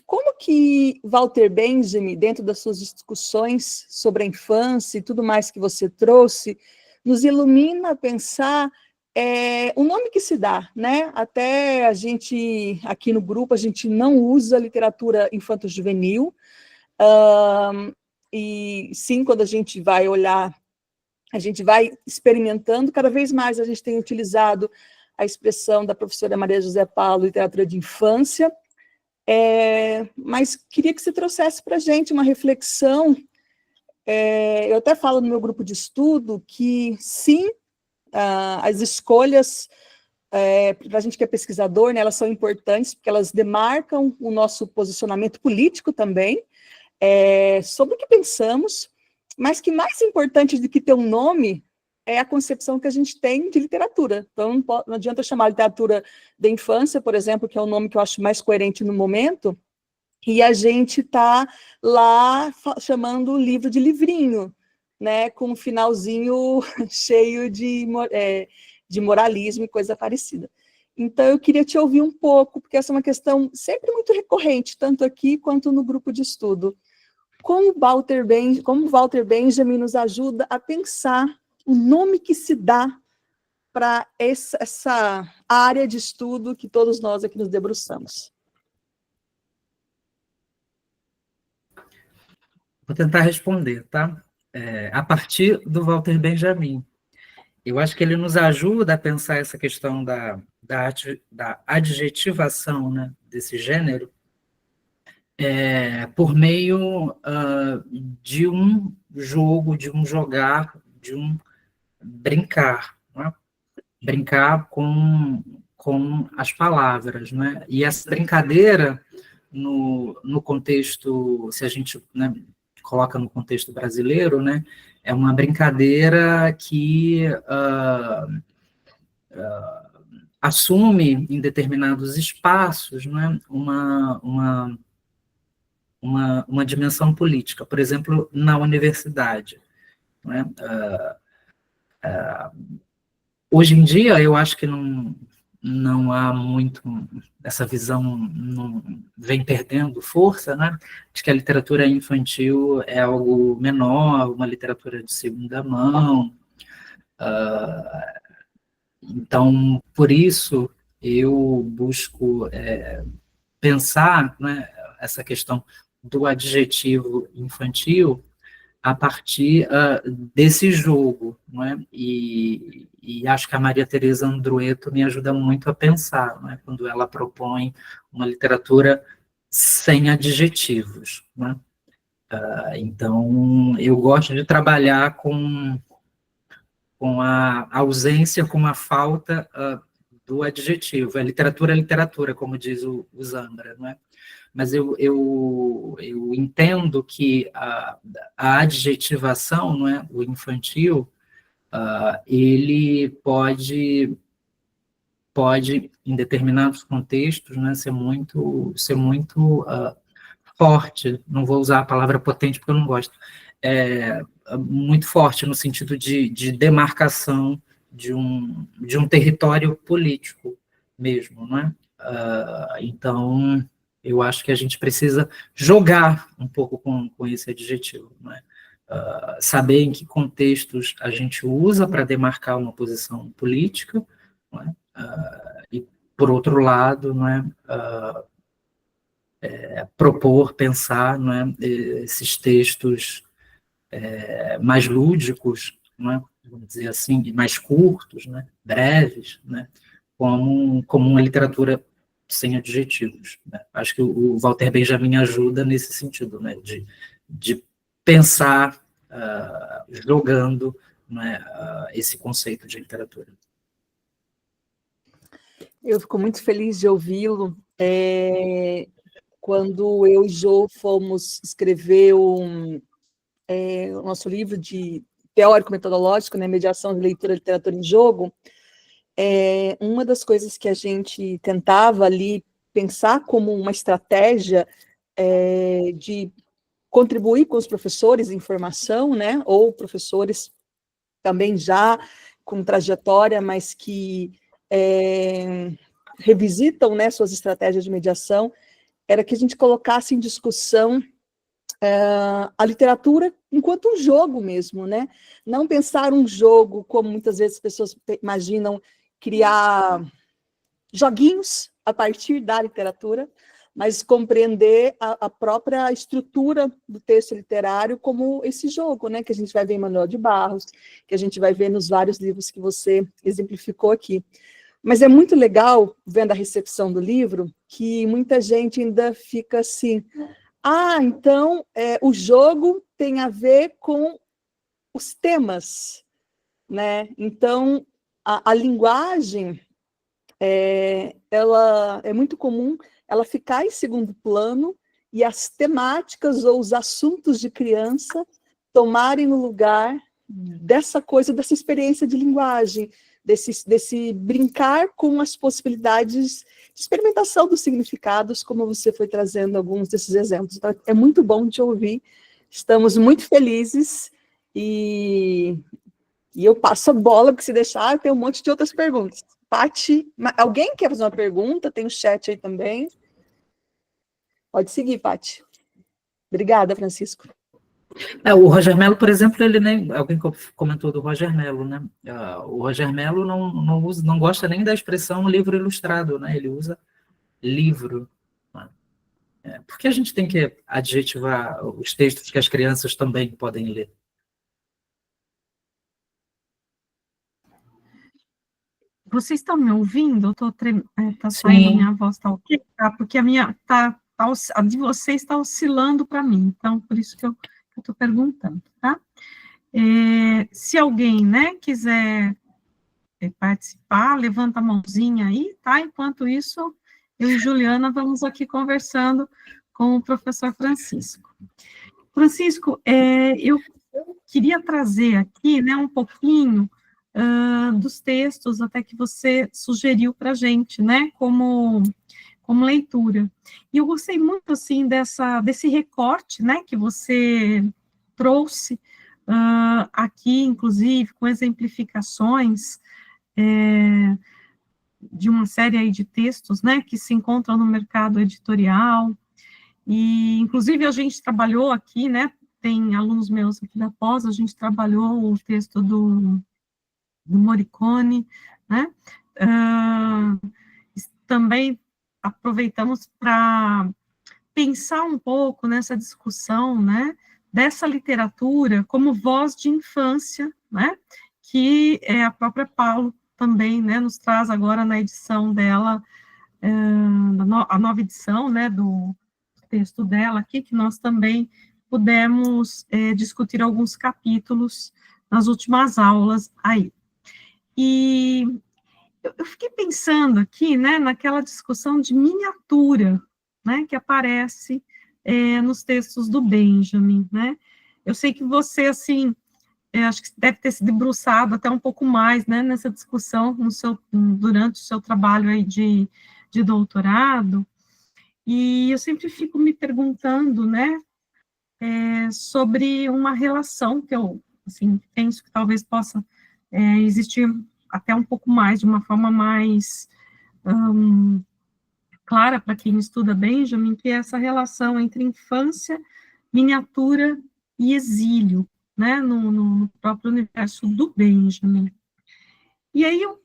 como que Walter Benjamin, dentro das suas discussões sobre a infância e tudo mais que você trouxe, nos ilumina a pensar o nome que se dá, né? Até a gente, aqui no grupo, a gente não usa literatura infanto-juvenil, e sim, quando a gente vai olhar, a gente vai experimentando, cada vez mais a gente tem utilizado a expressão da professora Maria José Paulo, literatura de infância, mas queria que você trouxesse para a gente uma reflexão. Eu até falo no meu grupo de estudo que, sim, as escolhas, para a gente que é pesquisador, né, elas são importantes, porque elas demarcam o nosso posicionamento político também, sobre o que pensamos, mas que mais importante do que ter um nome é a concepção que a gente tem de literatura. Então, não adianta eu chamar literatura de infância, por exemplo, que é o nome que eu acho mais coerente no momento, e a gente está lá chamando o livro de livrinho, né, com um finalzinho cheio de moralismo e coisa parecida. Então, eu queria te ouvir um pouco, porque essa é uma questão sempre muito recorrente, tanto aqui quanto no grupo de estudo. Como Walter Benjamin nos ajuda a pensar o nome que se dá para essa área de estudo que todos nós aqui nos debruçamos. Vou tentar responder, tá? A partir do Walter Benjamin. Eu acho que ele nos ajuda a pensar essa questão da adjetivação, né, desse gênero, por meio de um jogo, de um jogar, de um brincar, né? Brincar com as palavras, né? E essa brincadeira, no contexto, se a gente, né, coloca no contexto brasileiro, né, é uma brincadeira que assume em determinados espaços, né, uma dimensão política, por exemplo, na universidade, né? Hoje em dia, eu acho que não há muito, essa visão não vem perdendo força, né, de que a literatura infantil é algo menor, uma literatura de segunda mão. Então, por isso, eu busco pensar, né, essa questão do adjetivo infantil a partir desse jogo, não é? E acho que a Maria Teresa Andrueto me ajuda muito a pensar, não é? Quando ela propõe uma literatura sem adjetivos, né? Então, eu gosto de trabalhar com a ausência, com a falta do adjetivo. É literatura, como diz o Zambra, não é? Mas eu entendo que a adjetivação, não é, o infantil, ele pode, em determinados contextos, né, ser muito forte. Não vou usar a palavra potente porque eu não gosto. Muito forte no sentido de demarcação de um território político mesmo, não é? Então, eu acho que a gente precisa jogar um pouco com esse adjetivo, não é? Saber em que contextos a gente usa para demarcar uma posição política, não é? E, por outro lado, não é? Propor, pensar, não é? Esses textos mais lúdicos, não é? Vamos dizer assim, mais curtos, né? Breves, né? Como uma literatura sem adjetivos, né? Acho que o Walter Benjamin ajuda nesse sentido, né? De pensar jogando, né, esse conceito de literatura. Eu fico muito feliz de ouvi-lo. Quando eu e Jo fomos escrever o nosso livro de teórico-metodológico, né, Mediação de Leitura e Literatura em Jogo, uma das coisas que a gente tentava ali pensar como uma estratégia de contribuir com os professores em formação, né, ou professores também já com trajetória, mas que revisitam, né, suas estratégias de mediação, era que a gente colocasse em discussão a literatura enquanto um jogo mesmo, né? Não pensar um jogo como muitas vezes as pessoas imaginam, criar joguinhos a partir da literatura, mas compreender a própria estrutura do texto literário como esse jogo, né? Que a gente vai ver em Manuel de Barros, que a gente vai ver nos vários livros que você exemplificou aqui. Mas é muito legal, vendo a recepção do livro, que muita gente ainda fica assim, então o jogo tem a ver com os temas, né? Então, a linguagem, ela é muito comum ela ficar em segundo plano e as temáticas ou os assuntos de criança tomarem o lugar dessa coisa, dessa experiência de linguagem, desse brincar com as possibilidades de experimentação dos significados, como você foi trazendo alguns desses exemplos. Então, é muito bom te ouvir, estamos muito felizes, e eu passo a bola, porque se deixar, tem um monte de outras perguntas. Paty, alguém quer fazer uma pergunta? Tem o chat aí também. Pode seguir, Paty. Obrigada, Francisco. O Roger Mello, por exemplo, ele nem... Alguém comentou do Roger Mello, né? O Roger Mello não gosta nem da expressão livro ilustrado, né? Ele usa livro. Por que a gente tem que adjetivar os textos que as crianças também podem ler? Vocês estão me ouvindo? Eu estou tá saindo, Sim. minha voz está ok? Tá, porque a minha a de vocês está oscilando para mim, então por isso que eu estou perguntando, tá? Se alguém, né, quiser participar, levanta a mãozinha aí, tá? Enquanto isso, eu e Juliana vamos aqui conversando com o professor Francisco. Francisco, eu queria trazer aqui, né, um pouquinho dos textos até que você sugeriu para a gente, né, como leitura. E eu gostei muito, assim, desse recorte, né, que você trouxe aqui, inclusive, com exemplificações de uma série aí de textos, né, que se encontram no mercado editorial, e, inclusive, a gente trabalhou aqui, né, tem alunos meus aqui da pós, a gente trabalhou o texto do Morricone, né, também aproveitamos para pensar um pouco nessa discussão, né, dessa literatura como voz de infância, né, que a própria Paulo também, né, nos traz agora na edição dela, a nova edição, né, do texto dela aqui, que nós também pudemos discutir alguns capítulos nas últimas aulas aí. E eu fiquei pensando aqui, né, naquela discussão de miniatura, né, que aparece nos textos do Benjamin, né. Eu sei que você, assim, acho que deve ter se debruçado até um pouco mais, né, nessa discussão durante o seu trabalho aí de doutorado, e eu sempre fico me perguntando, né, sobre uma relação que eu, assim, penso que talvez possa existir até um pouco mais, de uma forma mais clara para quem estuda Benjamin, que é essa relação entre infância, miniatura e exílio, né, no próprio universo do Benjamin. E aí eu,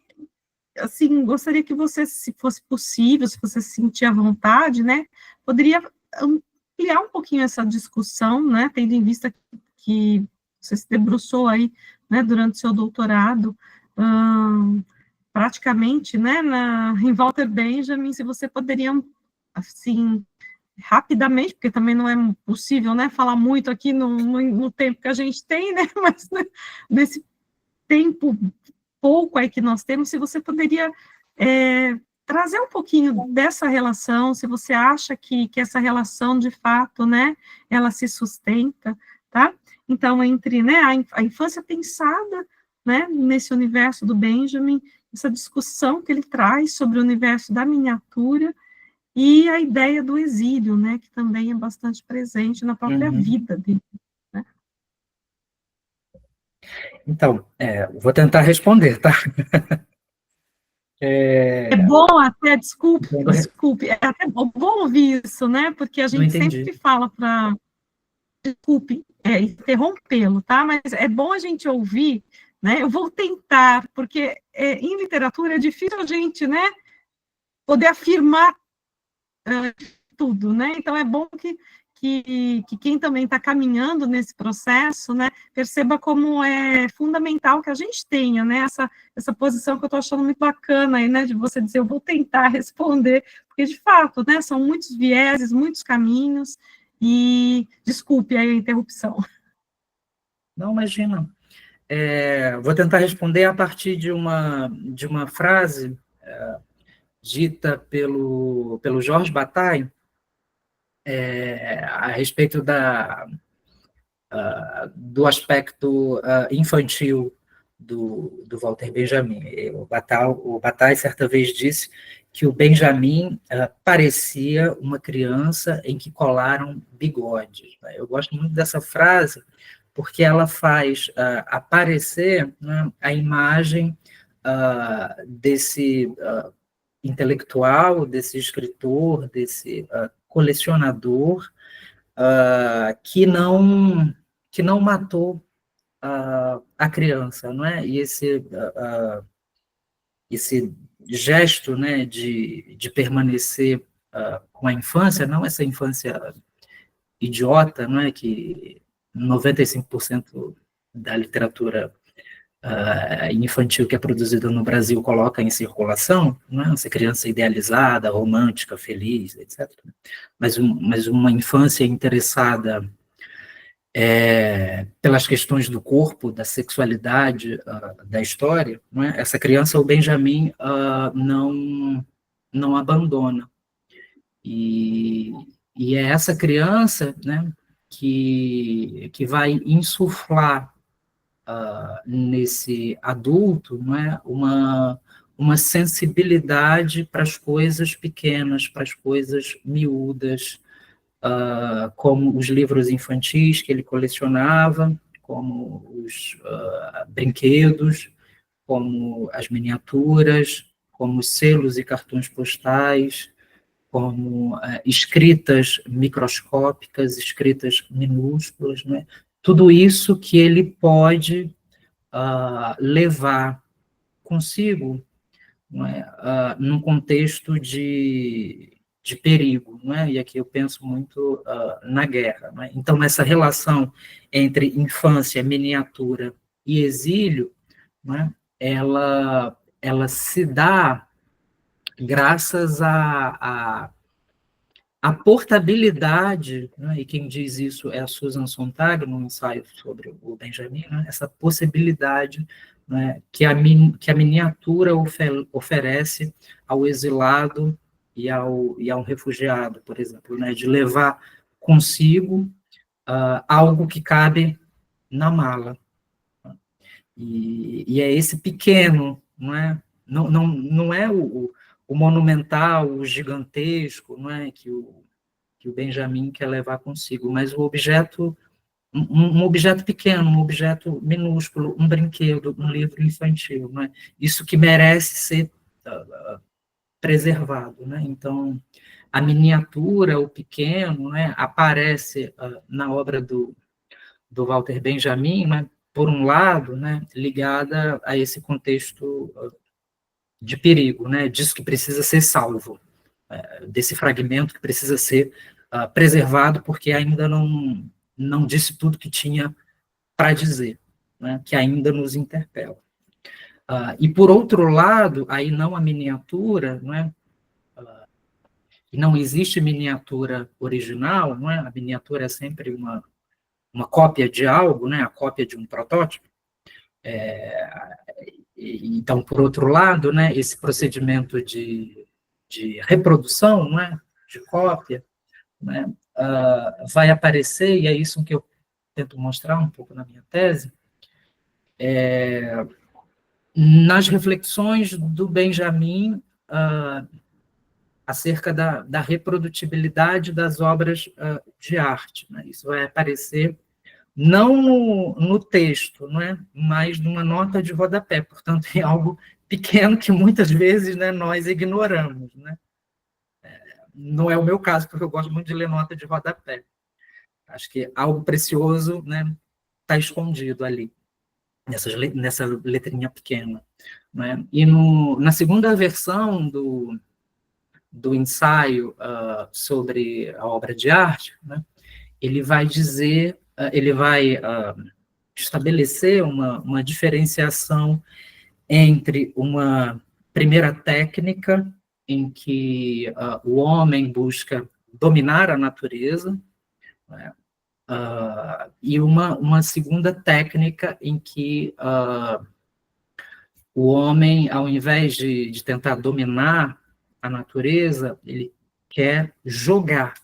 assim, gostaria que você, se fosse possível, se você se sentir à vontade, né, poderia ampliar um pouquinho essa discussão, né, tendo em vista que você se debruçou aí, né, durante o seu doutorado, praticamente, né, em Walter Benjamin, se você poderia, assim, rapidamente, porque também não é possível, né, falar muito aqui no tempo que a gente tem, né, mas né, nesse tempo pouco aí que nós temos, se você poderia trazer um pouquinho dessa relação, se você acha que essa relação, de fato, né, ela se sustenta, tá? Então, entre, né, a infância pensada, né, nesse universo do Benjamin, essa discussão que ele traz sobre o universo da miniatura e a ideia do exílio, né, que também é bastante presente na própria vida dele. Né? Então, vou tentar responder, tá? É bom até, desculpe, é até bom ouvir isso, né, porque a gente sempre fala para, desculpe, interrompê-lo, tá, mas é bom a gente ouvir, né, eu vou tentar, porque em literatura é difícil a gente, né, poder afirmar tudo, né? Então é bom que quem também está caminhando nesse processo, né, perceba como é fundamental que a gente tenha, né, essa posição que eu estou achando muito bacana aí, né, de você dizer, eu vou tentar responder, porque de fato, né, são muitos vieses, muitos caminhos, e desculpe aí a interrupção. Não, imagina. Vou tentar responder a partir de uma frase dita pelo Georges Bataille, a respeito do aspecto infantil do Walter Benjamin. O Bataille certa vez disse que o Benjamin parecia uma criança em que colaram bigodes. Eu gosto muito dessa frase, porque ela faz aparecer, né, a imagem desse intelectual, desse escritor, desse colecionador, que não matou a criança, não é? E esse gesto, né, de permanecer com a infância, não essa infância idiota, não é, que 95% da literatura infantil que é produzida no Brasil coloca em circulação, não é? Essa criança idealizada, romântica, feliz, etc. Mas uma infância interessada pelas questões do corpo, da sexualidade, da história, não é? Essa criança, o Benjamin, não abandona. E é essa criança, né, que vai insuflar nesse adulto, não é, uma sensibilidade para as coisas pequenas, para as coisas miúdas, como os livros infantis que ele colecionava, como os brinquedos, como as miniaturas, como os selos e cartões postais, como escritas microscópicas, escritas minúsculas, né? Tudo isso que ele pode levar consigo, não é? Num contexto de perigo, não é? E aqui eu penso muito na guerra. Não é? Então, essa relação entre infância, miniatura e exílio, não é? ela se dá graças a portabilidade, né, e quem diz isso é a Susan Sontag, num ensaio sobre o Benjamin, né, essa possibilidade, né, que a miniatura oferece ao exilado e ao refugiado, por exemplo, né, de levar consigo algo que cabe na mala. E é esse pequeno, não é? Não é o monumental, o gigantesco, não é, que o Benjamin quer levar consigo, mas o objeto, um objeto pequeno, um objeto minúsculo, um brinquedo, um livro infantil, não é? Isso que merece ser preservado, né? Então, a miniatura, o pequeno, né, aparece na obra do Walter Benjamin, né, por um lado, né, ligada a esse contexto de perigo, né, disso que precisa ser salvo, desse fragmento que precisa ser preservado, porque ainda não disse tudo que tinha para dizer, né, que ainda nos interpela. E, por outro lado, aí não a miniatura, né, não existe miniatura original, não é? A miniatura é sempre uma cópia de algo, né, a cópia de um protótipo. Então, por outro lado, né, esse procedimento de reprodução, não é, de cópia, né, vai aparecer, e é isso que eu tento mostrar um pouco na minha tese, nas reflexões do Benjamin acerca da reprodutibilidade das obras de arte, né? Isso vai aparecer não no texto, não é? Mas numa nota de rodapé, portanto, é algo pequeno que muitas vezes, né, nós ignoramos, né? Não é o meu caso, porque eu gosto muito de ler nota de rodapé. Acho que algo precioso, né, está escondido ali, nessa letrinha pequena, né? E na segunda versão do ensaio sobre a obra de arte, né, ele vai dizer, ele vai estabelecer uma diferenciação entre uma primeira técnica em que o homem busca dominar a natureza, né, e uma segunda técnica em que o homem, ao invés de tentar dominar a natureza, ele quer jogar,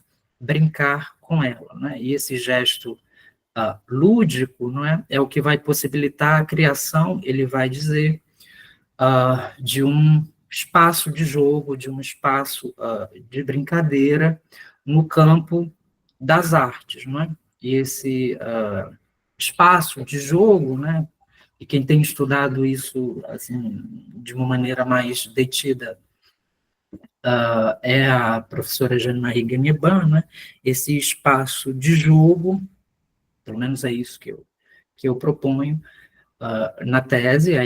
brincar com ela, né? E esse gesto lúdico, não é? É o que vai possibilitar a criação, ele vai dizer, de um espaço de jogo, de um espaço de brincadeira no campo das artes, não é? E esse espaço de jogo, né? E quem tem estudado isso assim de uma maneira mais detida é a professora Jeanne-Marie Gueneban, né? Esse espaço de jogo, pelo menos é isso que eu proponho na tese, a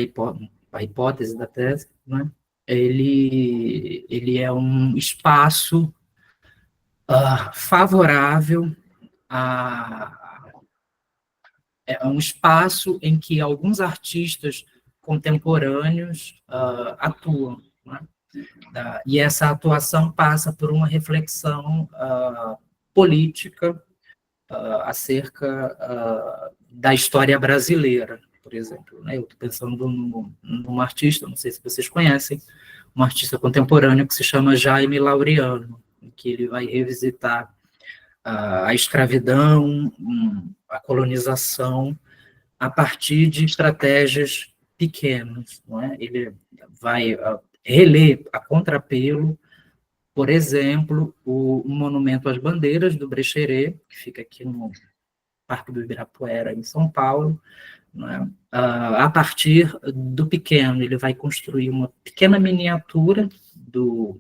hipótese da tese, né? Ele é um espaço favorável é um espaço em que alguns artistas contemporâneos atuam, né? E essa atuação passa por uma reflexão política acerca da história brasileira, por exemplo, né? Eu estou pensando num artista, não sei se vocês conhecem, um artista contemporâneo que se chama Jaime Laureano, em que ele vai revisitar a escravidão, a colonização, a partir de estratégias pequenas, não é? Ele vai reler a contrapelo, por exemplo, o Monumento às Bandeiras do Brecheret, que fica aqui no Parque do Ibirapuera, em São Paulo, não é? A partir do pequeno, ele vai construir uma pequena miniatura do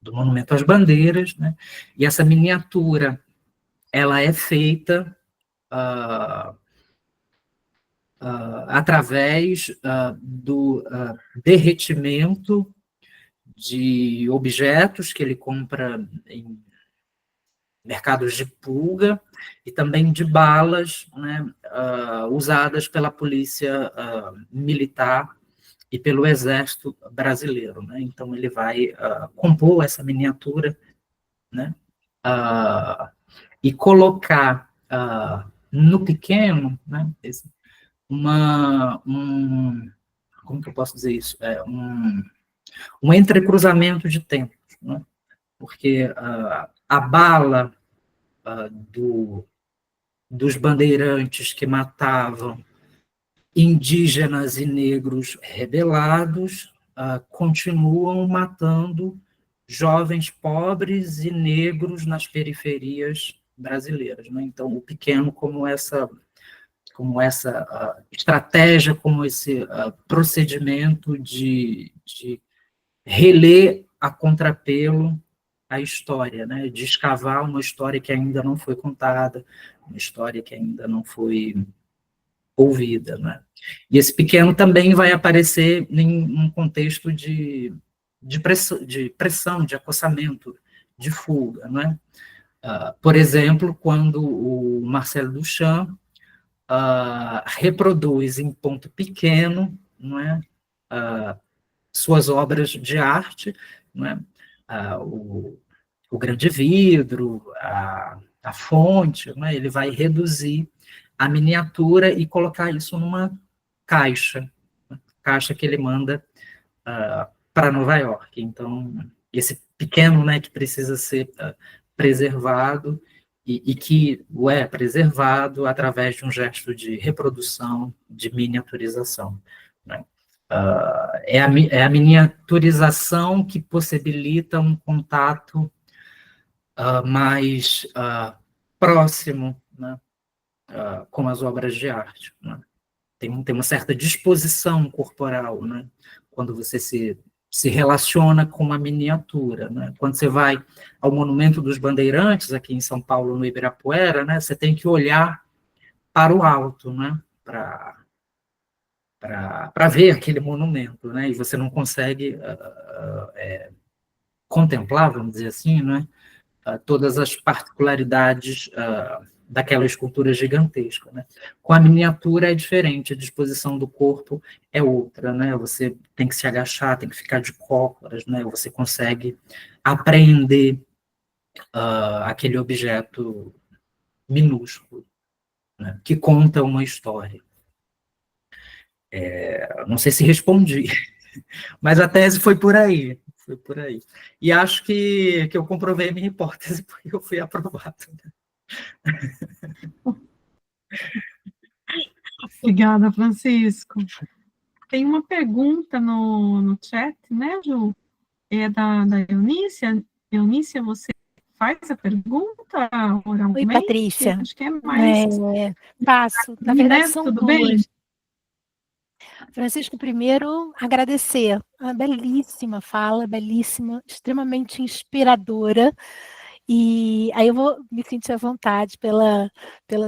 Monumento às Bandeiras, né? E essa miniatura, ela é feita através do derretimento de objetos que ele compra em mercados de pulga e também de balas, né, usadas pela polícia militar e pelo exército brasileiro, né? Então ele vai compor essa miniatura, né, e colocar no pequeno, né, como que eu posso dizer isso? Um entrecruzamento de tempos, né? Porque a bala dos bandeirantes que matavam indígenas e negros rebelados continuam matando jovens pobres e negros nas periferias brasileiras, né? Então, o pequeno como essa estratégia, como esse procedimento de reler a contrapelo a história, né? De escavar uma história que ainda não foi contada, uma história que ainda não foi ouvida, né? E esse pequeno também vai aparecer em um contexto de pressão, de acossamento, de fuga, né? Por exemplo, quando o Marcel Duchamp reproduz em ponto pequeno, não é? Suas obras de arte, não é? O grande vidro, a fonte, não é? Ele vai reduzir a miniatura e colocar isso numa caixa que ele manda para Nova York. Então, esse pequeno, né, que precisa ser preservado e que o é preservado através de um gesto de reprodução, de miniaturização. né? É a miniaturização que possibilita um contato mais próximo, né, com as obras de arte, né? Tem uma certa disposição corporal, né, quando você se relaciona com uma miniatura, né? Quando você vai ao Monumento dos Bandeirantes, aqui em São Paulo, no Ibirapuera, né, você tem que olhar para o alto, né, para ver aquele monumento, né, e você não consegue contemplar, vamos dizer assim, né, todas as particularidades daquela escultura gigantesca, né? Com a miniatura é diferente, a disposição do corpo é outra, né? Você tem que se agachar, tem que ficar de cócoras, né? Você consegue apreender aquele objeto minúsculo, né, que conta uma história. Não sei se respondi, mas a tese foi por aí. Foi por aí. E acho que eu comprovei a minha hipótese, porque eu fui aprovado. Obrigada, Francisco. Tem uma pergunta no chat, né, Ju? É da Eunícia. Eunícia, você faz a pergunta oralmente? Oi, Patrícia. Acho que é mais... Faço. Na Né? verdade, são Tudo duas. bem? Francisco, primeiro, agradecer. Uma belíssima fala, belíssima, extremamente inspiradora. E aí eu vou me sentir à vontade pela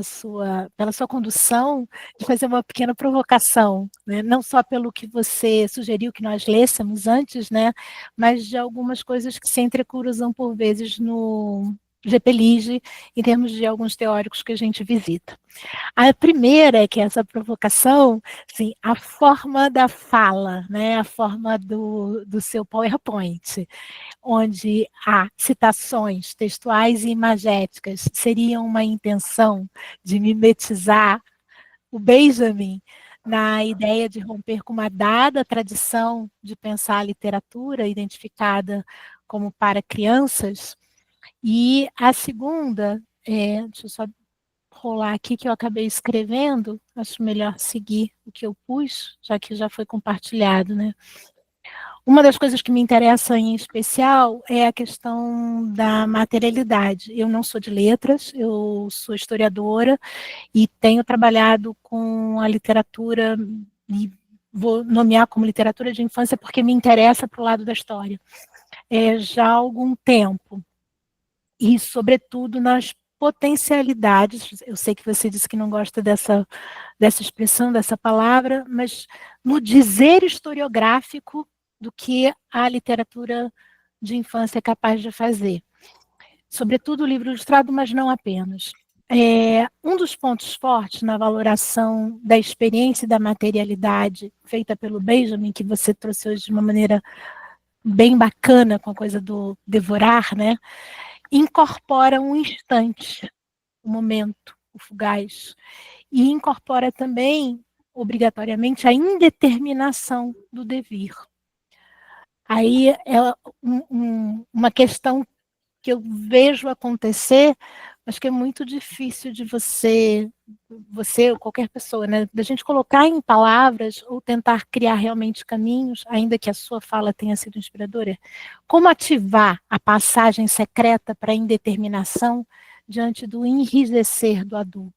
sua condução de fazer uma pequena provocação, né? Não só pelo que você sugeriu que nós lêssemos antes, né? Mas de algumas coisas que se entrecruzam por vezes no GPLIGE, em termos de alguns teóricos que a gente visita. A primeira é que essa provocação, assim, a forma da fala, né, a forma do seu PowerPoint, onde há citações textuais e imagéticas, seria uma intenção de mimetizar o Benjamin na ideia de romper com uma dada tradição de pensar a literatura identificada como para crianças. E a segunda, deixa eu só rolar aqui que eu acabei escrevendo, acho melhor seguir o que eu pus, já que já foi compartilhado, né? Uma das coisas que me interessa em especial é a questão da materialidade. Eu não sou de letras, eu sou historiadora e tenho trabalhado com a literatura, e vou nomear como literatura de infância porque me interessa para o lado da história, já há algum tempo. E, sobretudo, nas potencialidades, eu sei que você disse que não gosta dessa expressão, dessa palavra, mas no dizer historiográfico do que a literatura de infância é capaz de fazer. Sobretudo o livro ilustrado, mas não apenas. Um dos pontos fortes na valoração da experiência e da materialidade feita pelo Benjamin, que você trouxe hoje de uma maneira bem bacana, com a coisa do devorar, né? Incorpora um instante, o momento, o fugaz, e incorpora também, obrigatoriamente, a indeterminação do devir. Aí é uma questão que eu vejo acontecer, mas que é muito difícil de você ou qualquer pessoa, né, da gente colocar em palavras ou tentar criar realmente caminhos, ainda que a sua fala tenha sido inspiradora. Como ativar a passagem secreta para a indeterminação diante do enrijecer do adulto?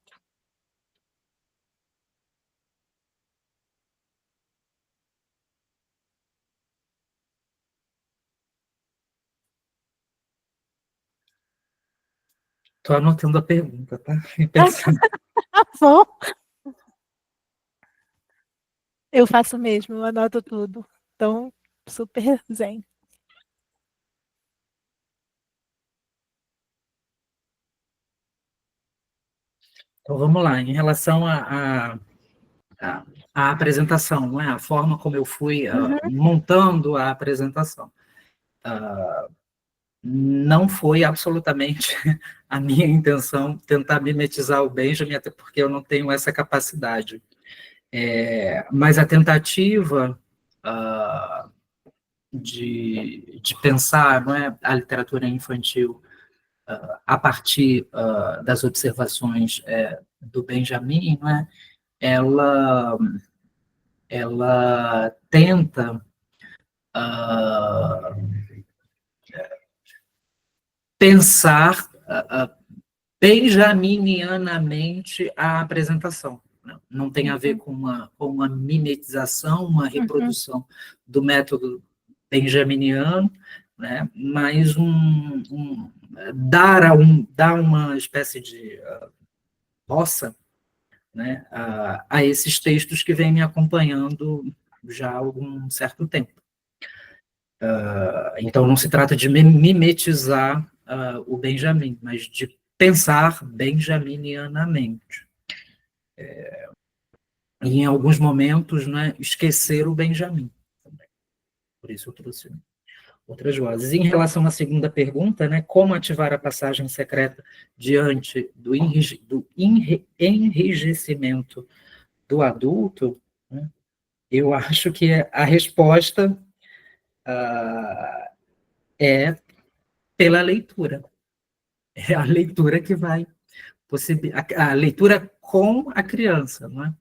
Estou anotando a pergunta, tá? Pensando. Tá bom. Eu faço mesmo, eu anoto tudo. Então, super zen. Então, vamos lá. Em relação à apresentação, não é? A forma como eu fui montando a apresentação. Não foi absolutamente a minha intenção tentar mimetizar o Benjamin, até porque eu não tenho essa capacidade. Mas a tentativa de pensar, não é, a literatura infantil a partir das observações do Benjamin, não é, ela ela tenta pensar benjaminianamente a apresentação. Não tem a ver com uma mimetização, uma reprodução do método benjaminiano, né? Mas dar uma espécie de roça, né, a esses textos que vêm me acompanhando já há algum certo tempo. Então, não se trata de mimetizar o Benjamin, mas de pensar benjaminianamente. E, em alguns momentos, né, esquecer o Benjamin. Por isso eu trouxe outras vozes. Em relação à segunda pergunta, né, como ativar a passagem secreta diante do enrijecimento do adulto, né, eu acho que a resposta é pela leitura. É a leitura que vai a leitura com a criança, não é?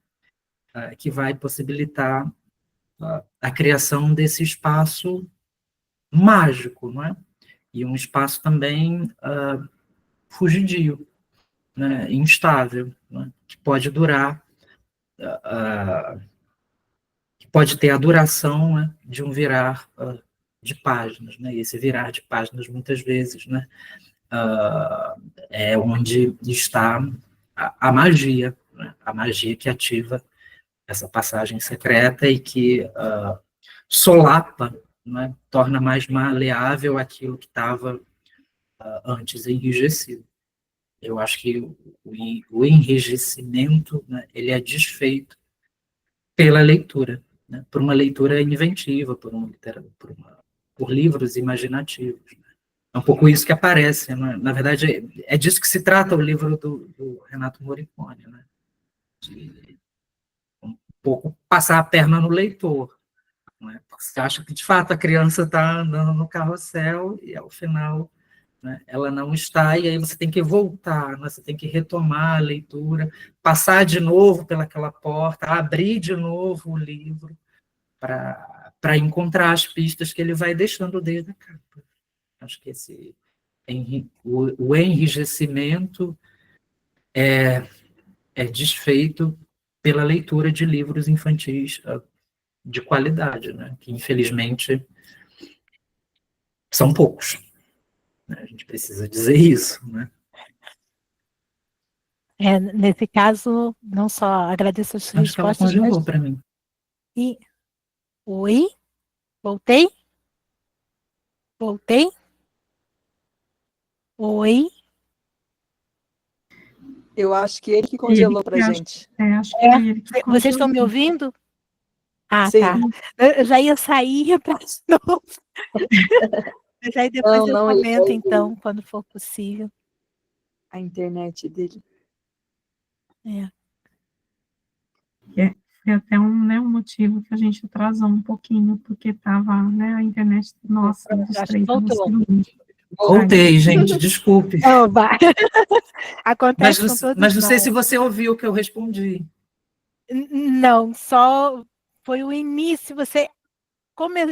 Que vai possibilitar a criação desse espaço mágico, não é? E um espaço também fugidio, né? Instável, né? Que pode durar, que pode ter a duração, né, de um virar de páginas, né? E esse virar de páginas, muitas vezes, né, é onde está a magia, né? A magia que ativa essa passagem secreta e que solapa, né? Torna mais maleável aquilo que estava antes enrijecido. Eu acho que o enrijecimento, né, ele é desfeito pela leitura, né? Por uma leitura inventiva, por livros imaginativos. É um pouco isso que aparece, né? Na verdade, é disso que se trata o livro do Renato Morricone, né? De um pouco passar a perna no leitor, né? Porque você acha que, de fato, a criança está andando no carrossel e, ao final, né, ela não está, e aí você tem que voltar, né? Você tem que retomar a leitura, passar de novo pelaquela porta, abrir de novo o livro para encontrar as pistas que ele vai deixando desde a capa. Acho que o enrijecimento é desfeito pela leitura de livros infantis de qualidade, né? Que, infelizmente, são poucos. Né? A gente precisa dizer isso, né? Nesse caso, não só agradeço as Acho que ela respostas, congelou mas... para mim. Oi? Voltei? Voltei? Oi? Eu acho que ele que congelou para a gente. Acho que foi ele que Vocês estão me congelou. ouvindo? Ah, Sim. tá. Eu já ia sair e ia para de novo. Mas aí depois eu Não, comento, então, quando for possível. a internet dele. Foi até um motivo que a gente atrasou um pouquinho, porque estava, né, a internet nossa dos Acho que três no voltou. segundo. Voltei, gente, desculpe. Vai. Acontece com todos Mas não sei nós. se você ouviu o que eu respondi. Não, só foi o início, você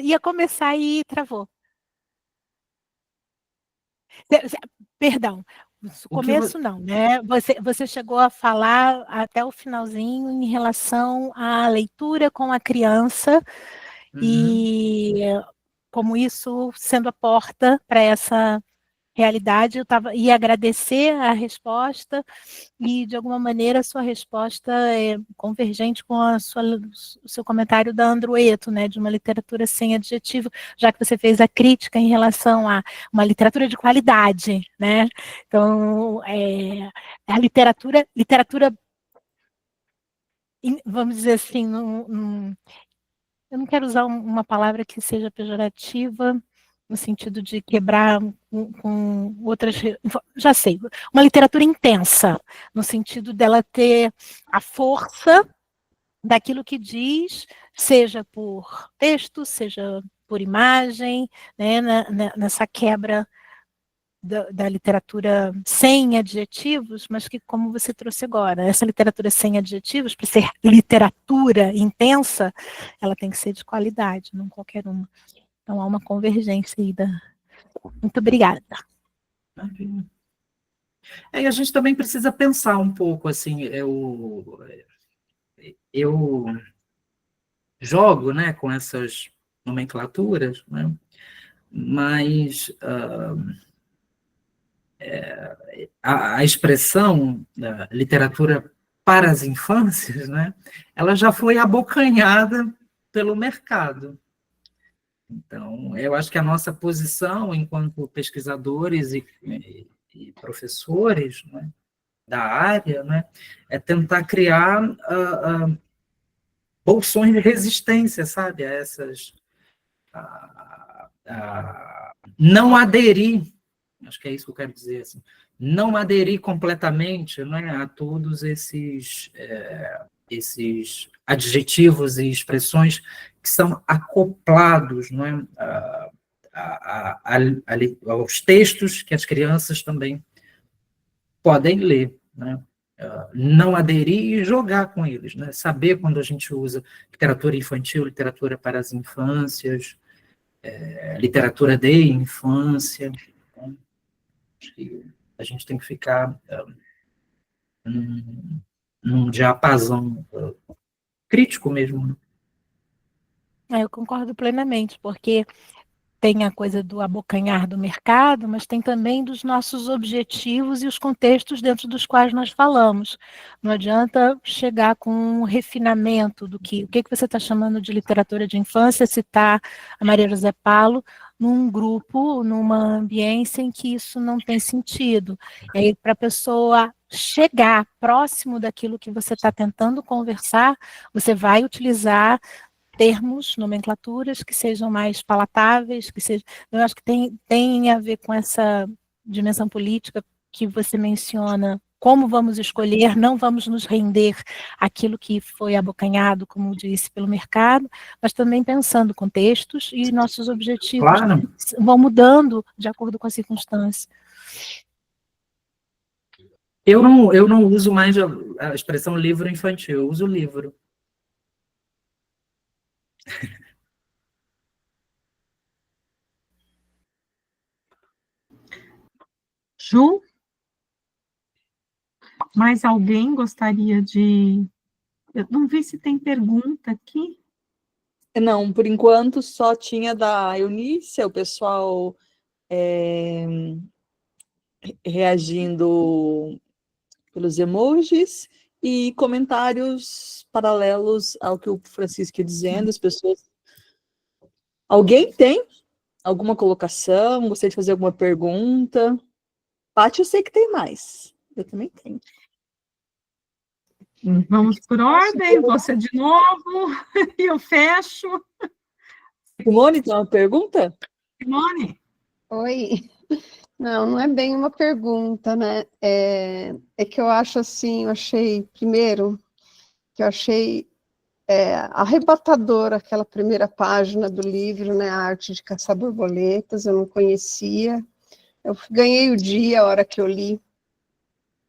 ia começar e travou. Perdão, o começo não, né? Você chegou a falar até o finalzinho em relação à leitura com a criança e como isso sendo a porta para essa realidade. Ia agradecer a resposta e, de alguma maneira, a sua resposta é convergente com o seu comentário da Andrueto, né, de uma literatura sem adjetivo, já que você fez a crítica em relação a uma literatura de qualidade, né? Então, a literatura, vamos dizer assim, eu não quero usar uma palavra que seja pejorativa, no sentido de quebrar com outras... Já sei, uma literatura intensa, no sentido dela ter a força daquilo que diz, seja por texto, seja por imagem, né, nessa quebra da literatura sem adjetivos, mas que, como você trouxe agora, essa literatura sem adjetivos, para ser literatura intensa, ela tem que ser de qualidade, não qualquer uma. Então, há uma convergência aí da... Muito obrigada. E a gente também precisa pensar um pouco, assim, eu jogo, né, com essas nomenclaturas, né, mas a expressão da literatura para as infâncias, né, ela já foi abocanhada pelo mercado. Então, eu acho que a nossa posição enquanto pesquisadores e professores, né, da área, né, é tentar criar bolsões de resistência, sabe, a essas... não aderir, acho que é isso que eu quero dizer, assim, não aderir completamente, né, a todos esses adjetivos e expressões que são acoplados, né, aos textos que as crianças também podem ler, né? Não aderir e jogar com eles, né? Saber quando a gente usa literatura infantil, literatura para as infâncias, literatura de infância, né? Acho que a gente tem que ficar num diapasão crítico mesmo. Eu concordo plenamente, porque tem a coisa do abocanhar do mercado, mas tem também dos nossos objetivos e os contextos dentro dos quais nós falamos. Não adianta chegar com um refinamento do que, o que você está chamando de literatura de infância, citar a Maria José Paulo num grupo, numa ambiência em que isso não tem sentido. E aí, para a pessoa chegar próximo daquilo que você está tentando conversar, você vai utilizar termos, nomenclaturas que sejam mais palatáveis, que sejam... Eu acho que tem a ver com essa dimensão política que você menciona, como vamos escolher, não vamos nos render àquilo que foi abocanhado, como disse, pelo mercado, mas também pensando contextos e nossos objetivos Claro. Vão mudando de acordo com a circunstância. Eu não uso mais a expressão livro infantil, eu uso livro. Ju? Mais alguém gostaria de... Eu não vi se tem pergunta aqui. Não, por enquanto só tinha da Eunícia, o pessoal reagindo pelos emojis e comentários paralelos ao que o Francisco ia dizendo, as pessoas... Alguém tem alguma colocação? Gostaria de fazer alguma pergunta? Paty, eu sei que tem mais. Eu também tenho. Vamos por ordem, você de novo, e eu fecho. Simone, tem uma pergunta? Simone? Oi. Não é bem uma pergunta, né? É que eu acho assim, primeiro, que eu achei arrebatadora aquela primeira página do livro, né? A Arte de Caçar Borboletas, eu não conhecia. Eu ganhei o dia a hora que eu li,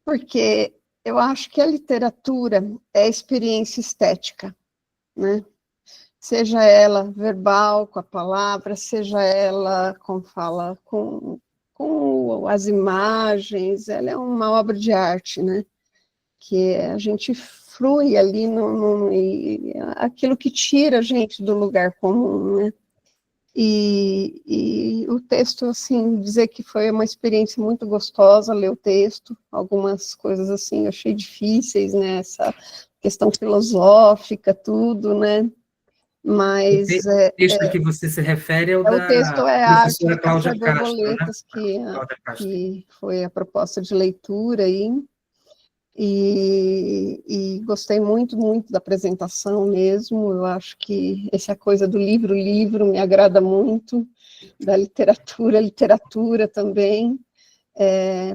porque eu acho que a literatura é experiência estética, né? Seja ela verbal, com a palavra, seja ela, como fala, com as imagens, ela é uma obra de arte, né? Que a gente flui ali e aquilo que tira a gente do lugar comum, né? E o texto, assim, dizer que foi uma experiência muito gostosa ler o texto, algumas coisas, assim, eu achei difíceis, né? Essa questão filosófica, tudo, né? Mas o texto que você se refere é o da texto professora Arte de Cláudia Caçar Castro, né? Borboletas, que foi a proposta de leitura aí, e gostei muito, muito da apresentação mesmo. Eu acho que essa coisa do livro me agrada muito, da literatura também,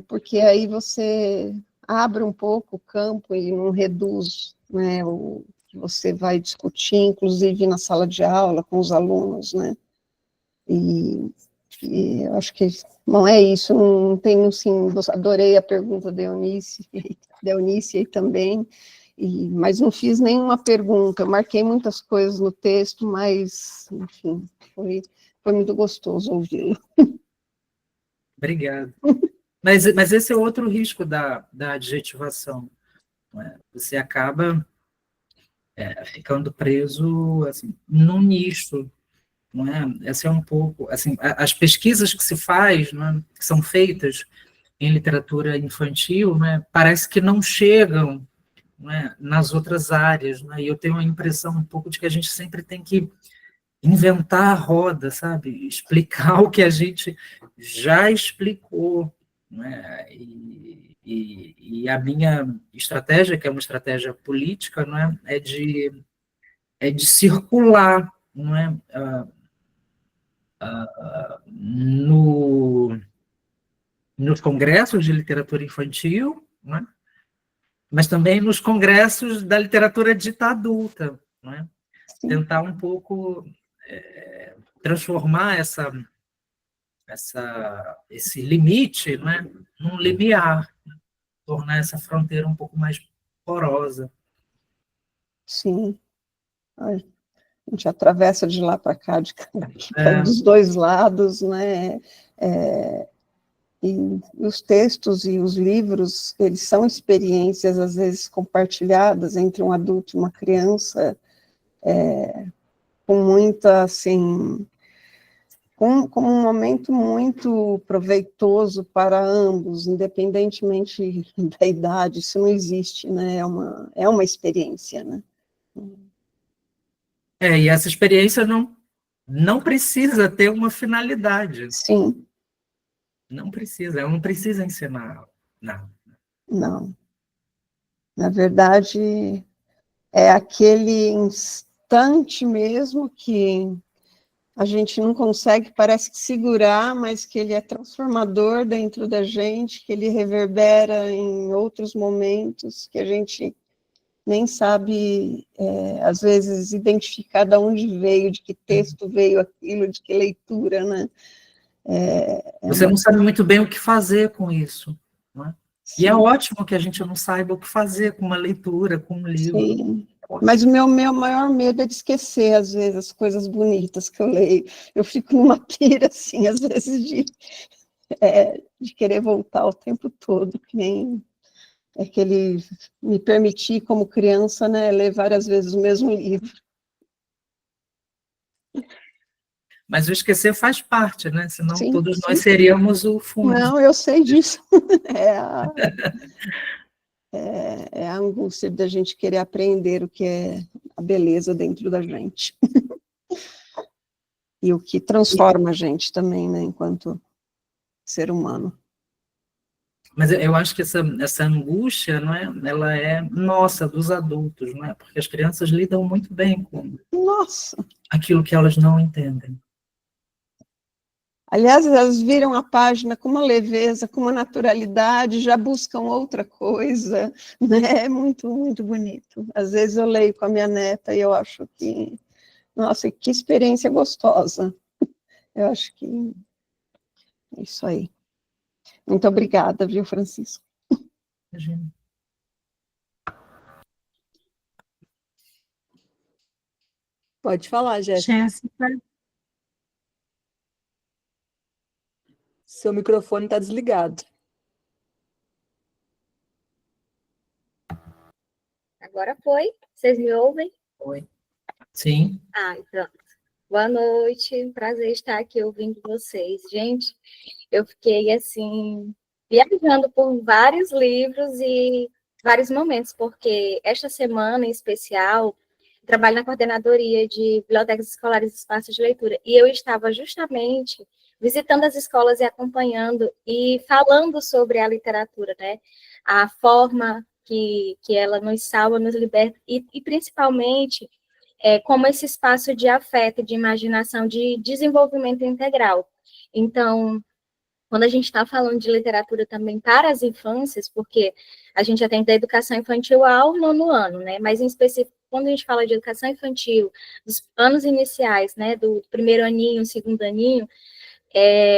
porque aí você abre um pouco o campo e não reduz, né, o que você vai discutir, inclusive na sala de aula com os alunos, né? E E eu acho que não é isso, não tenho, sim, adorei a pergunta da Eunice aí também, mas não fiz nenhuma pergunta, eu marquei muitas coisas no texto, mas, enfim, foi muito gostoso ouvi-lo. Obrigado. Mas esse é outro risco da adjetivação, não é? Você acaba ficando preso assim, num nicho, não é? Essa é um pouco, assim, as pesquisas que se faz, não é? Que são feitas em literatura infantil, não é? Parece que não chegam, não é? Nas outras áreas, não é? E eu tenho a impressão um pouco de que a gente sempre tem que inventar a roda, sabe? Explicar o que a gente já explicou, não é? E a minha estratégia, que é uma estratégia política, não é? É de circular, não é? Nos congressos de literatura infantil, não é? Mas também nos congressos da literatura dita adulta, não é? Tentar um pouco transformar esse limite, né, num limiar, tornar essa fronteira um pouco mais porosa. Sim. A gente atravessa de lá para cá, dos dois lados, né? E os textos e os livros, eles são experiências, às vezes, compartilhadas entre um adulto e uma criança, com muita, assim, como um momento muito proveitoso para ambos, independentemente da idade, isso não existe, né? É uma experiência, né? E essa experiência não precisa ter uma finalidade. Sim. Não precisa, ela não precisa ensinar nada. Não. Na verdade, é aquele instante mesmo que a gente não consegue, parece que segurar, mas que ele é transformador dentro da gente, que ele reverbera em outros momentos, que a gente nem sabe, às vezes, identificar de onde veio, de que texto veio aquilo, de que leitura, né? Você não sabe muito bem o que fazer com isso, não é? E é ótimo que a gente não saiba o que fazer com uma leitura, com um livro. Sim. Mas o meu maior medo é de esquecer, às vezes, as coisas bonitas que eu leio. Eu fico numa pira, assim, às vezes, de querer voltar o tempo todo, que nem aquele me permitir, como criança, né, ler várias vezes o mesmo livro. Mas o esquecer faz parte, né? Senão Sim, todos nós seríamos o fundo. Não, eu sei disso. É a angústia da gente querer aprender o que é a beleza dentro da gente. E o que transforma a gente também, né, enquanto ser humano. Mas eu acho que essa angústia, não é? Ela é nossa, dos adultos, não é? Porque as crianças lidam muito bem com aquilo que elas não entendem. Aliás, elas viram a página com uma leveza, com uma naturalidade, já buscam outra coisa, né? É muito, muito bonito. Às vezes eu leio com a minha neta e eu acho que, nossa, que experiência gostosa. Eu acho que é isso aí. Muito obrigada, viu, Francisco? Imagina. Pode falar, Jéssica. Jéssica. Seu microfone está desligado. Agora foi? Vocês me ouvem? Oi. Sim. Pronto. Boa noite, prazer estar aqui ouvindo vocês. Gente, eu fiquei, assim, viajando por vários livros e vários momentos, porque esta semana, em especial, trabalho na coordenadoria de bibliotecas escolares e espaços de leitura, e eu estava justamente visitando as escolas e acompanhando e falando sobre a literatura, né? A forma que ela nos salva, nos liberta, e principalmente como esse espaço de afeto, de imaginação, de desenvolvimento integral. Então, quando a gente está falando de literatura também para as infâncias, porque a gente atende da educação infantil ao 9º ano, né? Mas em específico, quando a gente fala de educação infantil, dos anos iniciais, né? Do primeiro aninho, segundo aninho,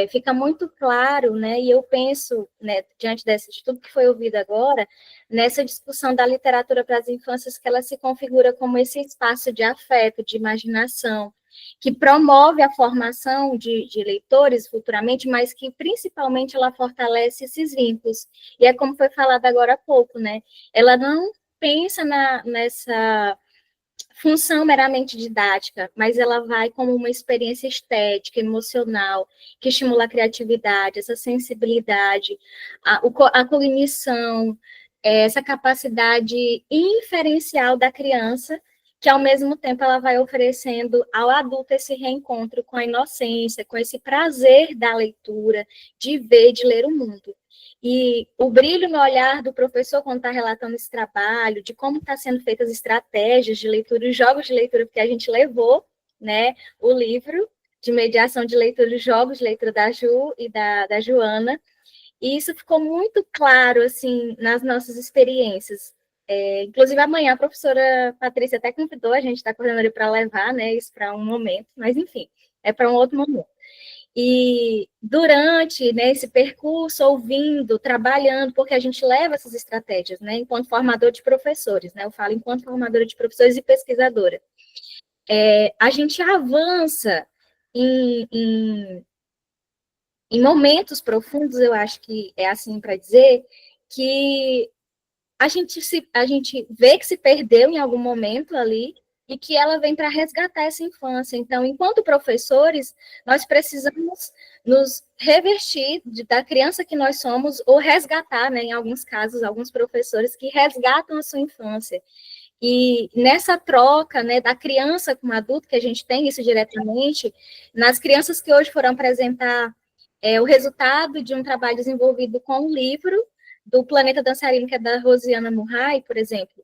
fica muito claro, né, e eu penso, né, diante de tudo que foi ouvido agora, nessa discussão da literatura para as infâncias, que ela se configura como esse espaço de afeto, de imaginação, que promove a formação de leitores futuramente, mas que principalmente ela fortalece esses vínculos. E é como foi falado agora há pouco, né, ela não pensa nessa função meramente didática, mas ela vai como uma experiência estética, emocional, que estimula a criatividade, essa sensibilidade, a cognição, essa capacidade inferencial da criança, que ao mesmo tempo ela vai oferecendo ao adulto esse reencontro com a inocência, com esse prazer da leitura, de ver, de ler o mundo. E o brilho no olhar do professor quando está relatando esse trabalho, de como estão sendo feitas estratégias de leitura, os jogos de leitura, porque a gente levou, né, o livro de mediação de leitura, os jogos de leitura da Ju e da Joana, e isso ficou muito claro, assim, nas nossas experiências. Inclusive, amanhã a professora Patrícia até convidou, a gente está correndo ali para levar, né, isso para um momento, mas enfim, é para um outro momento. E durante, né, esse percurso, ouvindo, trabalhando, porque a gente leva essas estratégias, né, enquanto formador de professores, né, eu falo enquanto formadora de professores e pesquisadora, a gente avança em momentos profundos, eu acho que é assim para dizer, que a gente vê que se perdeu em algum momento ali, e que ela vem para resgatar essa infância. Então, enquanto professores, nós precisamos nos revestir da criança que nós somos, ou resgatar, né, em alguns casos, alguns professores que resgatam a sua infância. E nessa troca, né, da criança com o adulto, que a gente tem isso diretamente, nas crianças que hoje foram apresentar o resultado de um trabalho desenvolvido com um livro do Planeta Dançarino, que é da Rosiana Murray, por exemplo,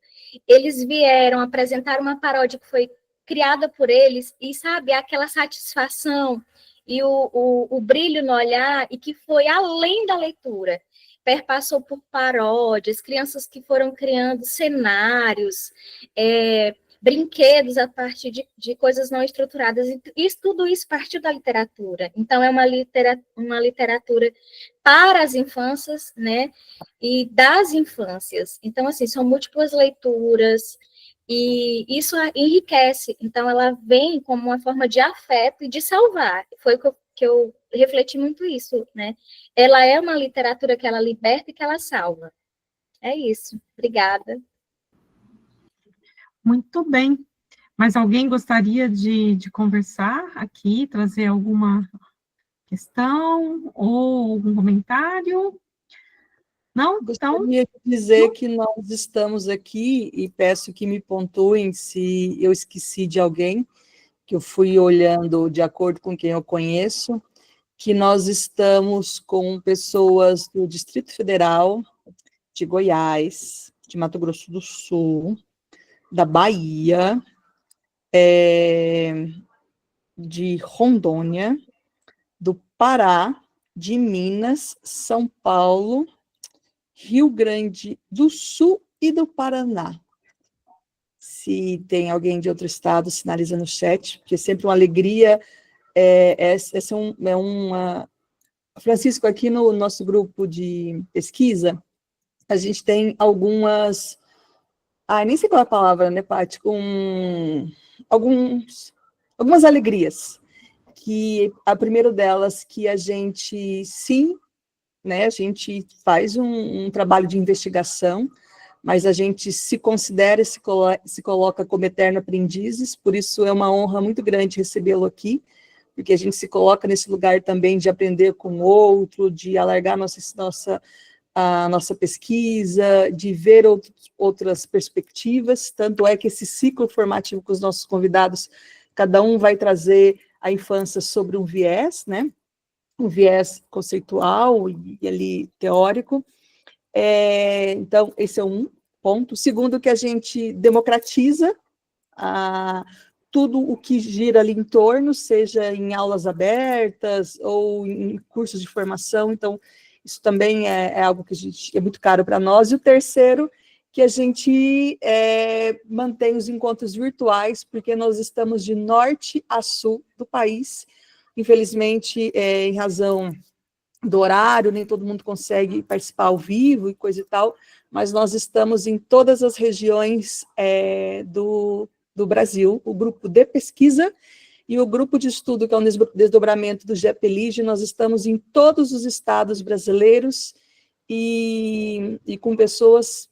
eles vieram apresentar uma paródia que foi criada por eles, e, sabe, aquela satisfação e o brilho no olhar, e que foi além da leitura, perpassou por paródias, crianças que foram criando cenários, brinquedos a partir de coisas não estruturadas, e tudo isso partiu da literatura. Então, é uma literatura para as infâncias, né, e das infâncias. Então, assim, são múltiplas leituras, e isso enriquece. Então, ela vem como uma forma de afeto e de salvar. Foi o que eu refleti muito isso, né? Ela é uma literatura que ela liberta e que ela salva. É isso. Obrigada. Muito bem. Mas alguém gostaria de conversar aqui, trazer alguma questão ou algum comentário? Não? Então, Gostaria de dizer que nós estamos aqui, e peço que me pontuem se eu esqueci de alguém, que eu fui olhando de acordo com quem eu conheço, que nós estamos com pessoas do Distrito Federal, de Goiás, de Mato Grosso do Sul, da Bahia, de Rondônia, do Pará, de Minas, São Paulo, Rio Grande do Sul e do Paraná. Se tem alguém de outro estado, sinaliza no chat, porque é sempre uma alegria. Essa é uma... Francisco, aqui no nosso grupo de pesquisa, a gente tem algumas... nem sei qual é a palavra, né, Paty? Algumas alegrias. Que a primeira delas, que a gente, sim, né, a gente faz um trabalho de investigação, mas a gente se considera e se coloca como eterno aprendizes, por isso é uma honra muito grande recebê-lo aqui, porque a gente se coloca nesse lugar também de aprender com o outro, de alargar a nossa pesquisa, de ver outras perspectivas, tanto é que esse ciclo formativo com os nossos convidados, cada um vai trazer a infância sobre um viés, né? Um viés conceitual e ali teórico. Então, esse é um ponto. Segundo, que a gente democratiza tudo o que gira ali em torno, seja em aulas abertas ou em cursos de formação. Então, isso também é algo que é muito caro para nós. E o terceiro, que a gente mantém os encontros virtuais, porque nós estamos de norte a sul do país, Infelizmente, em razão do horário, nem todo mundo consegue participar ao vivo e coisa e tal, mas nós estamos em todas as regiões do Brasil, o grupo de pesquisa e o grupo de estudo, que é um desdobramento do GEPELIGE, nós estamos em todos os estados brasileiros e com pessoas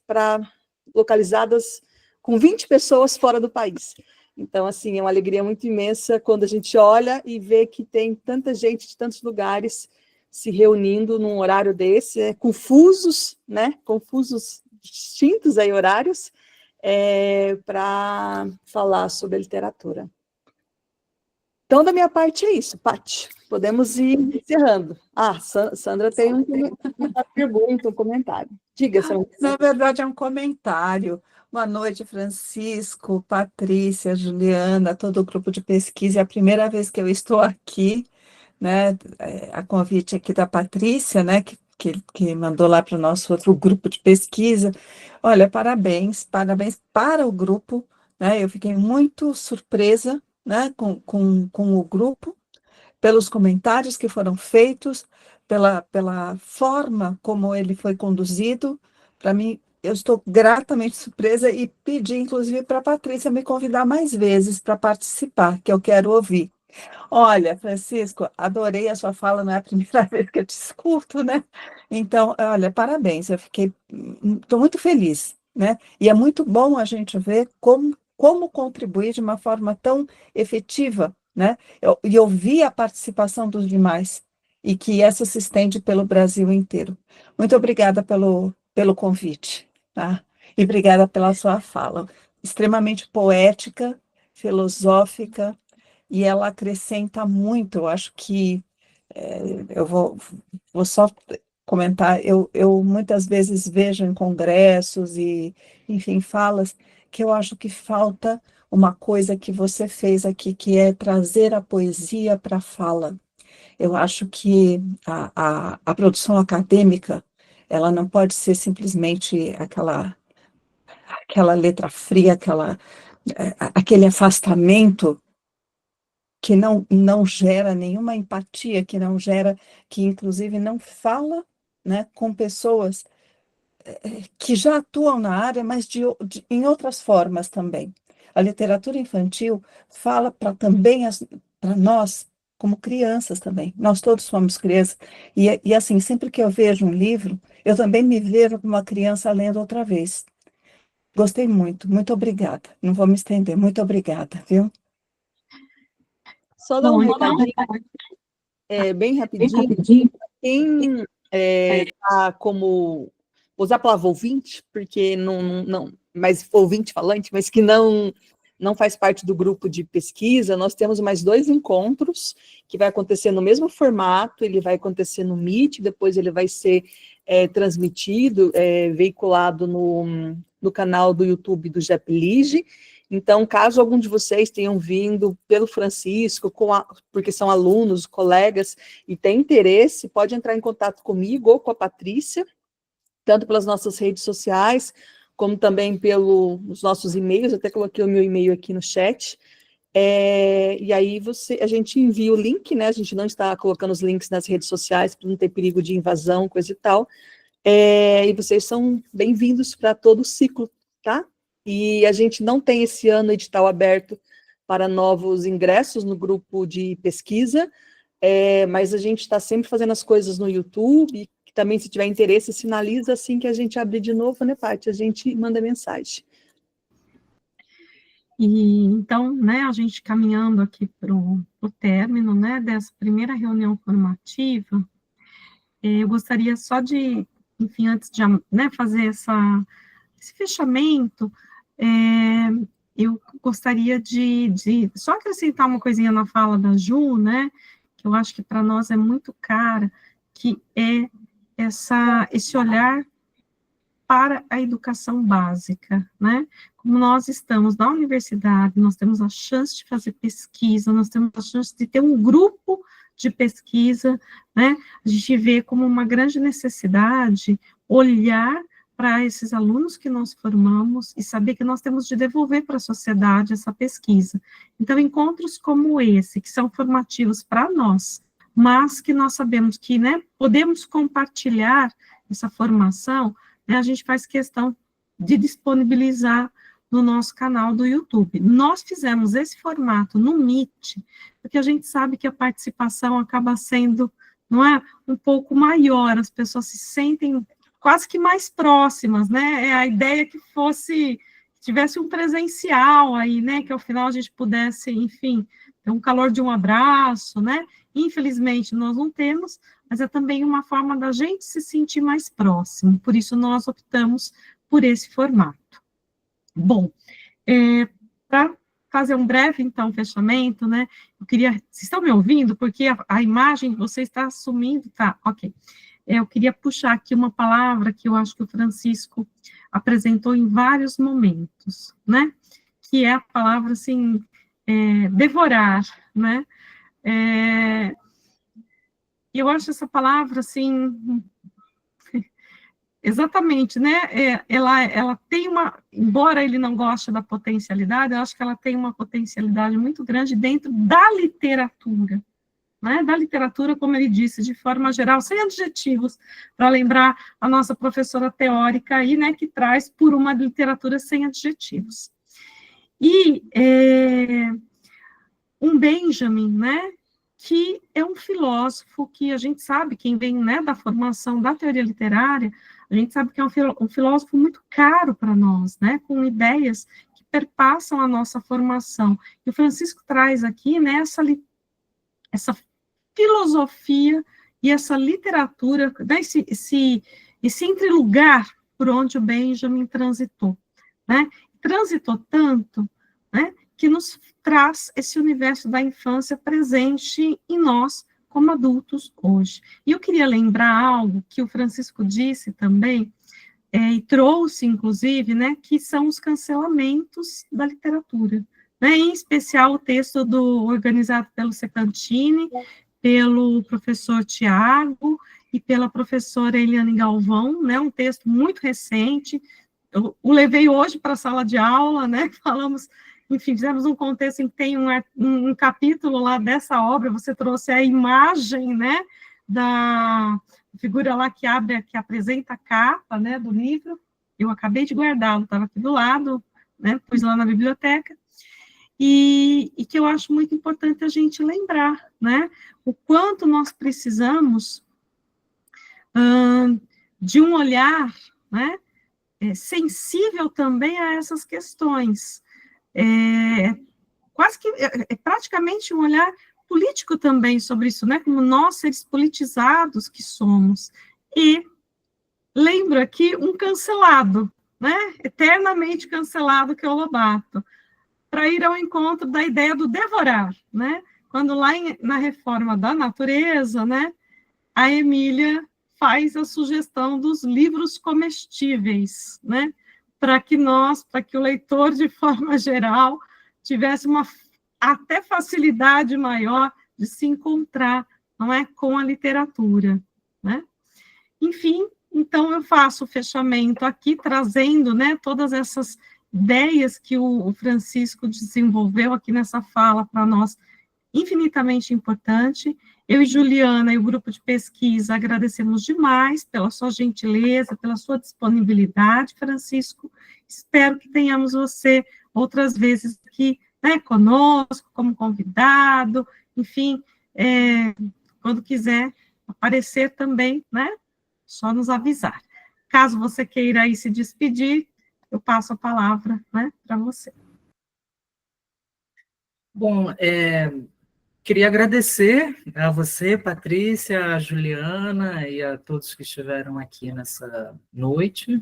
localizadas, com 20 pessoas fora do país. Então, assim, é uma alegria muito imensa quando a gente olha e vê que tem tanta gente de tantos lugares se reunindo num horário desse, confusos, né? Confusos, distintos aí horários, para falar sobre a literatura. Então, da minha parte é isso, Paty. Podemos ir encerrando. Sandra tem uma pergunta, um comentário. Diga, Sandra. Na verdade, é um comentário. Boa noite, Francisco, Patrícia, Juliana, todo o grupo de pesquisa. É a primeira vez que eu estou aqui, né? A convite aqui da Patrícia, né? Que mandou lá para o nosso outro grupo de pesquisa. Olha, parabéns para o grupo, né? Eu fiquei muito surpresa, né, com o grupo, pelos comentários que foram feitos, pela forma como ele foi conduzido. Para mim, eu estou gratamente surpresa e pedi, inclusive, para a Patrícia me convidar mais vezes para participar, que eu quero ouvir. Olha, Francisco, adorei a sua fala, não é a primeira vez que eu te escuto, né? Então, olha, parabéns, estou muito feliz, né? E é muito bom a gente ver como contribuir de uma forma tão efetiva, né? E ouvir a participação dos demais, e que essa se estende pelo Brasil inteiro. Muito obrigada pelo convite, tá? E obrigada pela sua fala, extremamente poética, filosófica, e ela acrescenta muito. Eu acho que eu vou só comentar, eu muitas vezes vejo em congressos e, enfim, falas, que eu acho que falta uma coisa que você fez aqui, que é trazer a poesia para a fala. Eu acho que a produção acadêmica, ela não pode ser simplesmente aquela letra fria, aquele afastamento que não gera nenhuma empatia, que inclusive não fala, né, com pessoas que já atuam na área, mas em outras formas também. A literatura infantil fala também para nós, como crianças também. Nós todos somos crianças. E assim, sempre que eu vejo um livro, eu também me vejo como uma criança lendo outra vez. Gostei muito, muito obrigada. Não vou me estender, muito obrigada, viu? Só dar um recadinho, bem rapidinho. Quem está como, vou usar a palavra ouvinte, porque não, mas ouvinte falante, mas que não faz parte do grupo de pesquisa, nós temos mais 2 encontros que vai acontecer no mesmo formato. Ele vai acontecer no Meet, depois ele vai ser transmitido, veiculado no canal do YouTube do GEPELIGE. Então, caso algum de vocês tenham vindo pelo Francisco, porque são alunos, colegas, e tem interesse, pode entrar em contato comigo ou com a Patrícia, tanto pelas nossas redes sociais, como também pelos nossos e-mails. Até coloquei o meu e-mail aqui no chat. E aí a gente envia o link, né? A gente não está colocando os links nas redes sociais para não ter perigo de invasão, coisa e tal. E vocês são bem-vindos para todo o ciclo, tá? E a gente não tem esse ano edital aberto para novos ingressos no grupo de pesquisa, mas a gente está sempre fazendo as coisas no YouTube. Também, se tiver interesse, sinaliza assim que a gente abrir de novo, né, Paty? A gente manda mensagem. E então, né, a gente caminhando aqui para o término, né, dessa primeira reunião formativa, eu gostaria só de, enfim, antes de, né, fazer esse fechamento, eu gostaria de só acrescentar uma coisinha na fala da Ju, né, que eu acho que para nós é muito cara, que é esse olhar para a educação básica, né? Como nós estamos na universidade, nós temos a chance de fazer pesquisa, nós temos a chance de ter um grupo de pesquisa, né? A gente vê como uma grande necessidade olhar para esses alunos que nós formamos e saber que nós temos de devolver para a sociedade essa pesquisa. Então, encontros como esse, que são formativos para nós, mas que nós sabemos que, né, podemos compartilhar essa formação, né, a gente faz questão de disponibilizar no nosso canal do YouTube. Nós fizemos esse formato no Meet, porque a gente sabe que a participação acaba sendo, não é, um pouco maior, as pessoas se sentem quase que mais próximas, né? É a ideia que tivesse um presencial aí, né? Que ao final a gente pudesse, enfim, ter um calor de um abraço, né? Infelizmente nós não temos, mas é também uma forma da gente se sentir mais próximo, por isso nós optamos por esse formato. Bom, para fazer um breve, então, fechamento, né, vocês estão me ouvindo? Porque a imagem de vocês está sumindo, tá, ok. Eu queria puxar aqui uma palavra que eu acho que o Francisco apresentou em vários momentos, né, que é a palavra, assim, devorar, né, eu acho essa palavra, assim, exatamente, né, ela tem embora ele não goste da potencialidade, eu acho que ela tem uma potencialidade muito grande dentro da literatura, né, da literatura, como ele disse, de forma geral, sem adjetivos, para lembrar a nossa professora teórica aí, né, que traz por uma literatura sem adjetivos. E um Benjamin, né, que é um filósofo que a gente sabe, quem vem, né, da formação da teoria literária, a gente sabe que é um filósofo muito caro para nós, né, com ideias que perpassam a nossa formação. E o Francisco traz aqui, né, essa filosofia e essa literatura, né, esse entrelugar por onde o Benjamin transitou, né, transitou tanto, né, que nos traz esse universo da infância presente em nós, como adultos hoje. E eu queria lembrar algo que o Francisco disse também, e trouxe, inclusive, né, que são os cancelamentos da literatura, né, em especial o texto organizado pelo Secantini, pelo professor Tiago e pela professora Eliane Galvão, né, um texto muito recente, eu o levei hoje para a sala de aula, né, falamos, enfim, fizemos um contexto em que tem um capítulo lá dessa obra, você trouxe a imagem, né, da figura lá que apresenta a capa, né, do livro, eu acabei de guardá-lo, estava aqui do lado, né, pus lá na biblioteca, e que eu acho muito importante a gente lembrar, né, o quanto nós precisamos de um olhar, né, sensível também a essas questões, quase que, praticamente um olhar político também sobre isso, né, como nós, seres politizados que somos, e lembro aqui um cancelado, né, eternamente cancelado, que é o Lobato, para ir ao encontro da ideia do devorar, né, quando lá na Reforma da Natureza, né, a Emília faz a sugestão dos livros comestíveis, né, para que o leitor, de forma geral, tivesse uma até facilidade maior de se encontrar, não é, com a literatura, né? Enfim, então eu faço o fechamento aqui, trazendo, né, todas essas ideias que o Francisco desenvolveu aqui nessa fala para nós, infinitamente importante. Eu e Juliana e o grupo de pesquisa agradecemos demais pela sua gentileza, pela sua disponibilidade, Francisco. Espero que tenhamos você outras vezes aqui, né, conosco, como convidado, enfim, quando quiser aparecer também, né, só nos avisar. Caso você queira aí se despedir, eu passo a palavra, né, para você. Bom, queria agradecer a você, Patrícia, a Juliana e a todos que estiveram aqui nessa noite,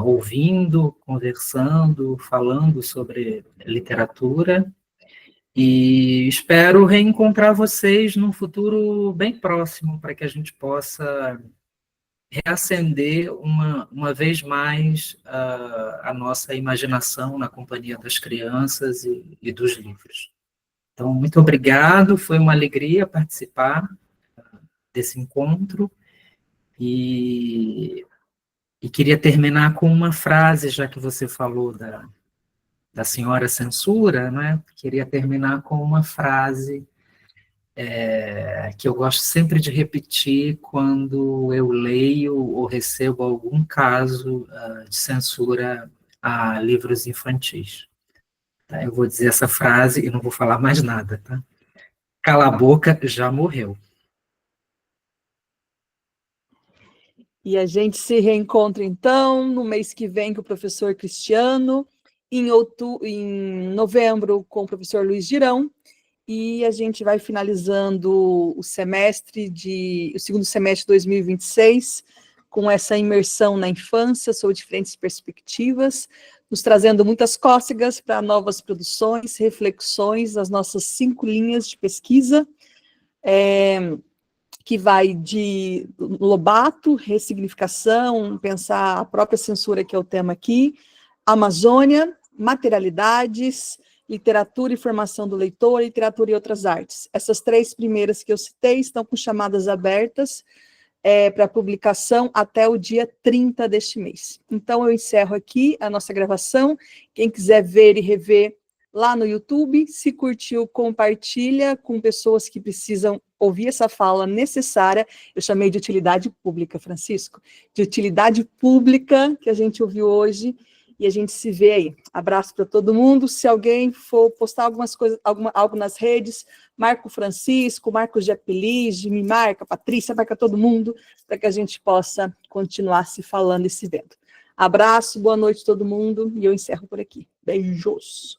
ouvindo, conversando, falando sobre literatura, e espero reencontrar vocês num futuro bem próximo, para que a gente possa reacender uma vez mais a nossa imaginação na companhia das crianças e dos livros. Então, muito obrigado, foi uma alegria participar desse encontro, e E queria terminar com uma frase, já que você falou da senhora censura, né? Queria terminar com uma frase que eu gosto sempre de repetir quando eu leio ou recebo algum caso de censura a livros infantis. Tá? Eu vou dizer essa frase e não vou falar mais nada, tá? Cala a boca, já morreu. E a gente se reencontra, então, no mês que vem com o professor Cristiano, em novembro com o professor Luiz Girão, e a gente vai finalizando o segundo semestre de 2026, com essa imersão na infância, sob diferentes perspectivas, nos trazendo muitas cócegas para novas produções, reflexões das nossas 5 linhas de pesquisa, que vai de Lobato, ressignificação, pensar a própria censura, que é o tema aqui, Amazônia, materialidades, literatura e formação do leitor, literatura e outras artes. Essas 3 primeiras que eu citei estão com chamadas abertas para publicação até o dia 30 deste mês. Então, eu encerro aqui a nossa gravação. Quem quiser ver e rever lá no YouTube, se curtiu, compartilha com pessoas que precisam ouvir essa fala necessária. Eu chamei de utilidade pública, Francisco, de utilidade pública que a gente ouviu hoje, e a gente se vê aí. Abraço para todo mundo. Se alguém for postar algumas coisas, algo nas redes, marca o Francisco, marca o Jepelige, me marca, Patrícia, marca todo mundo, para que a gente possa continuar se falando e se vendo. Abraço, boa noite a todo mundo, e eu encerro por aqui. Beijos!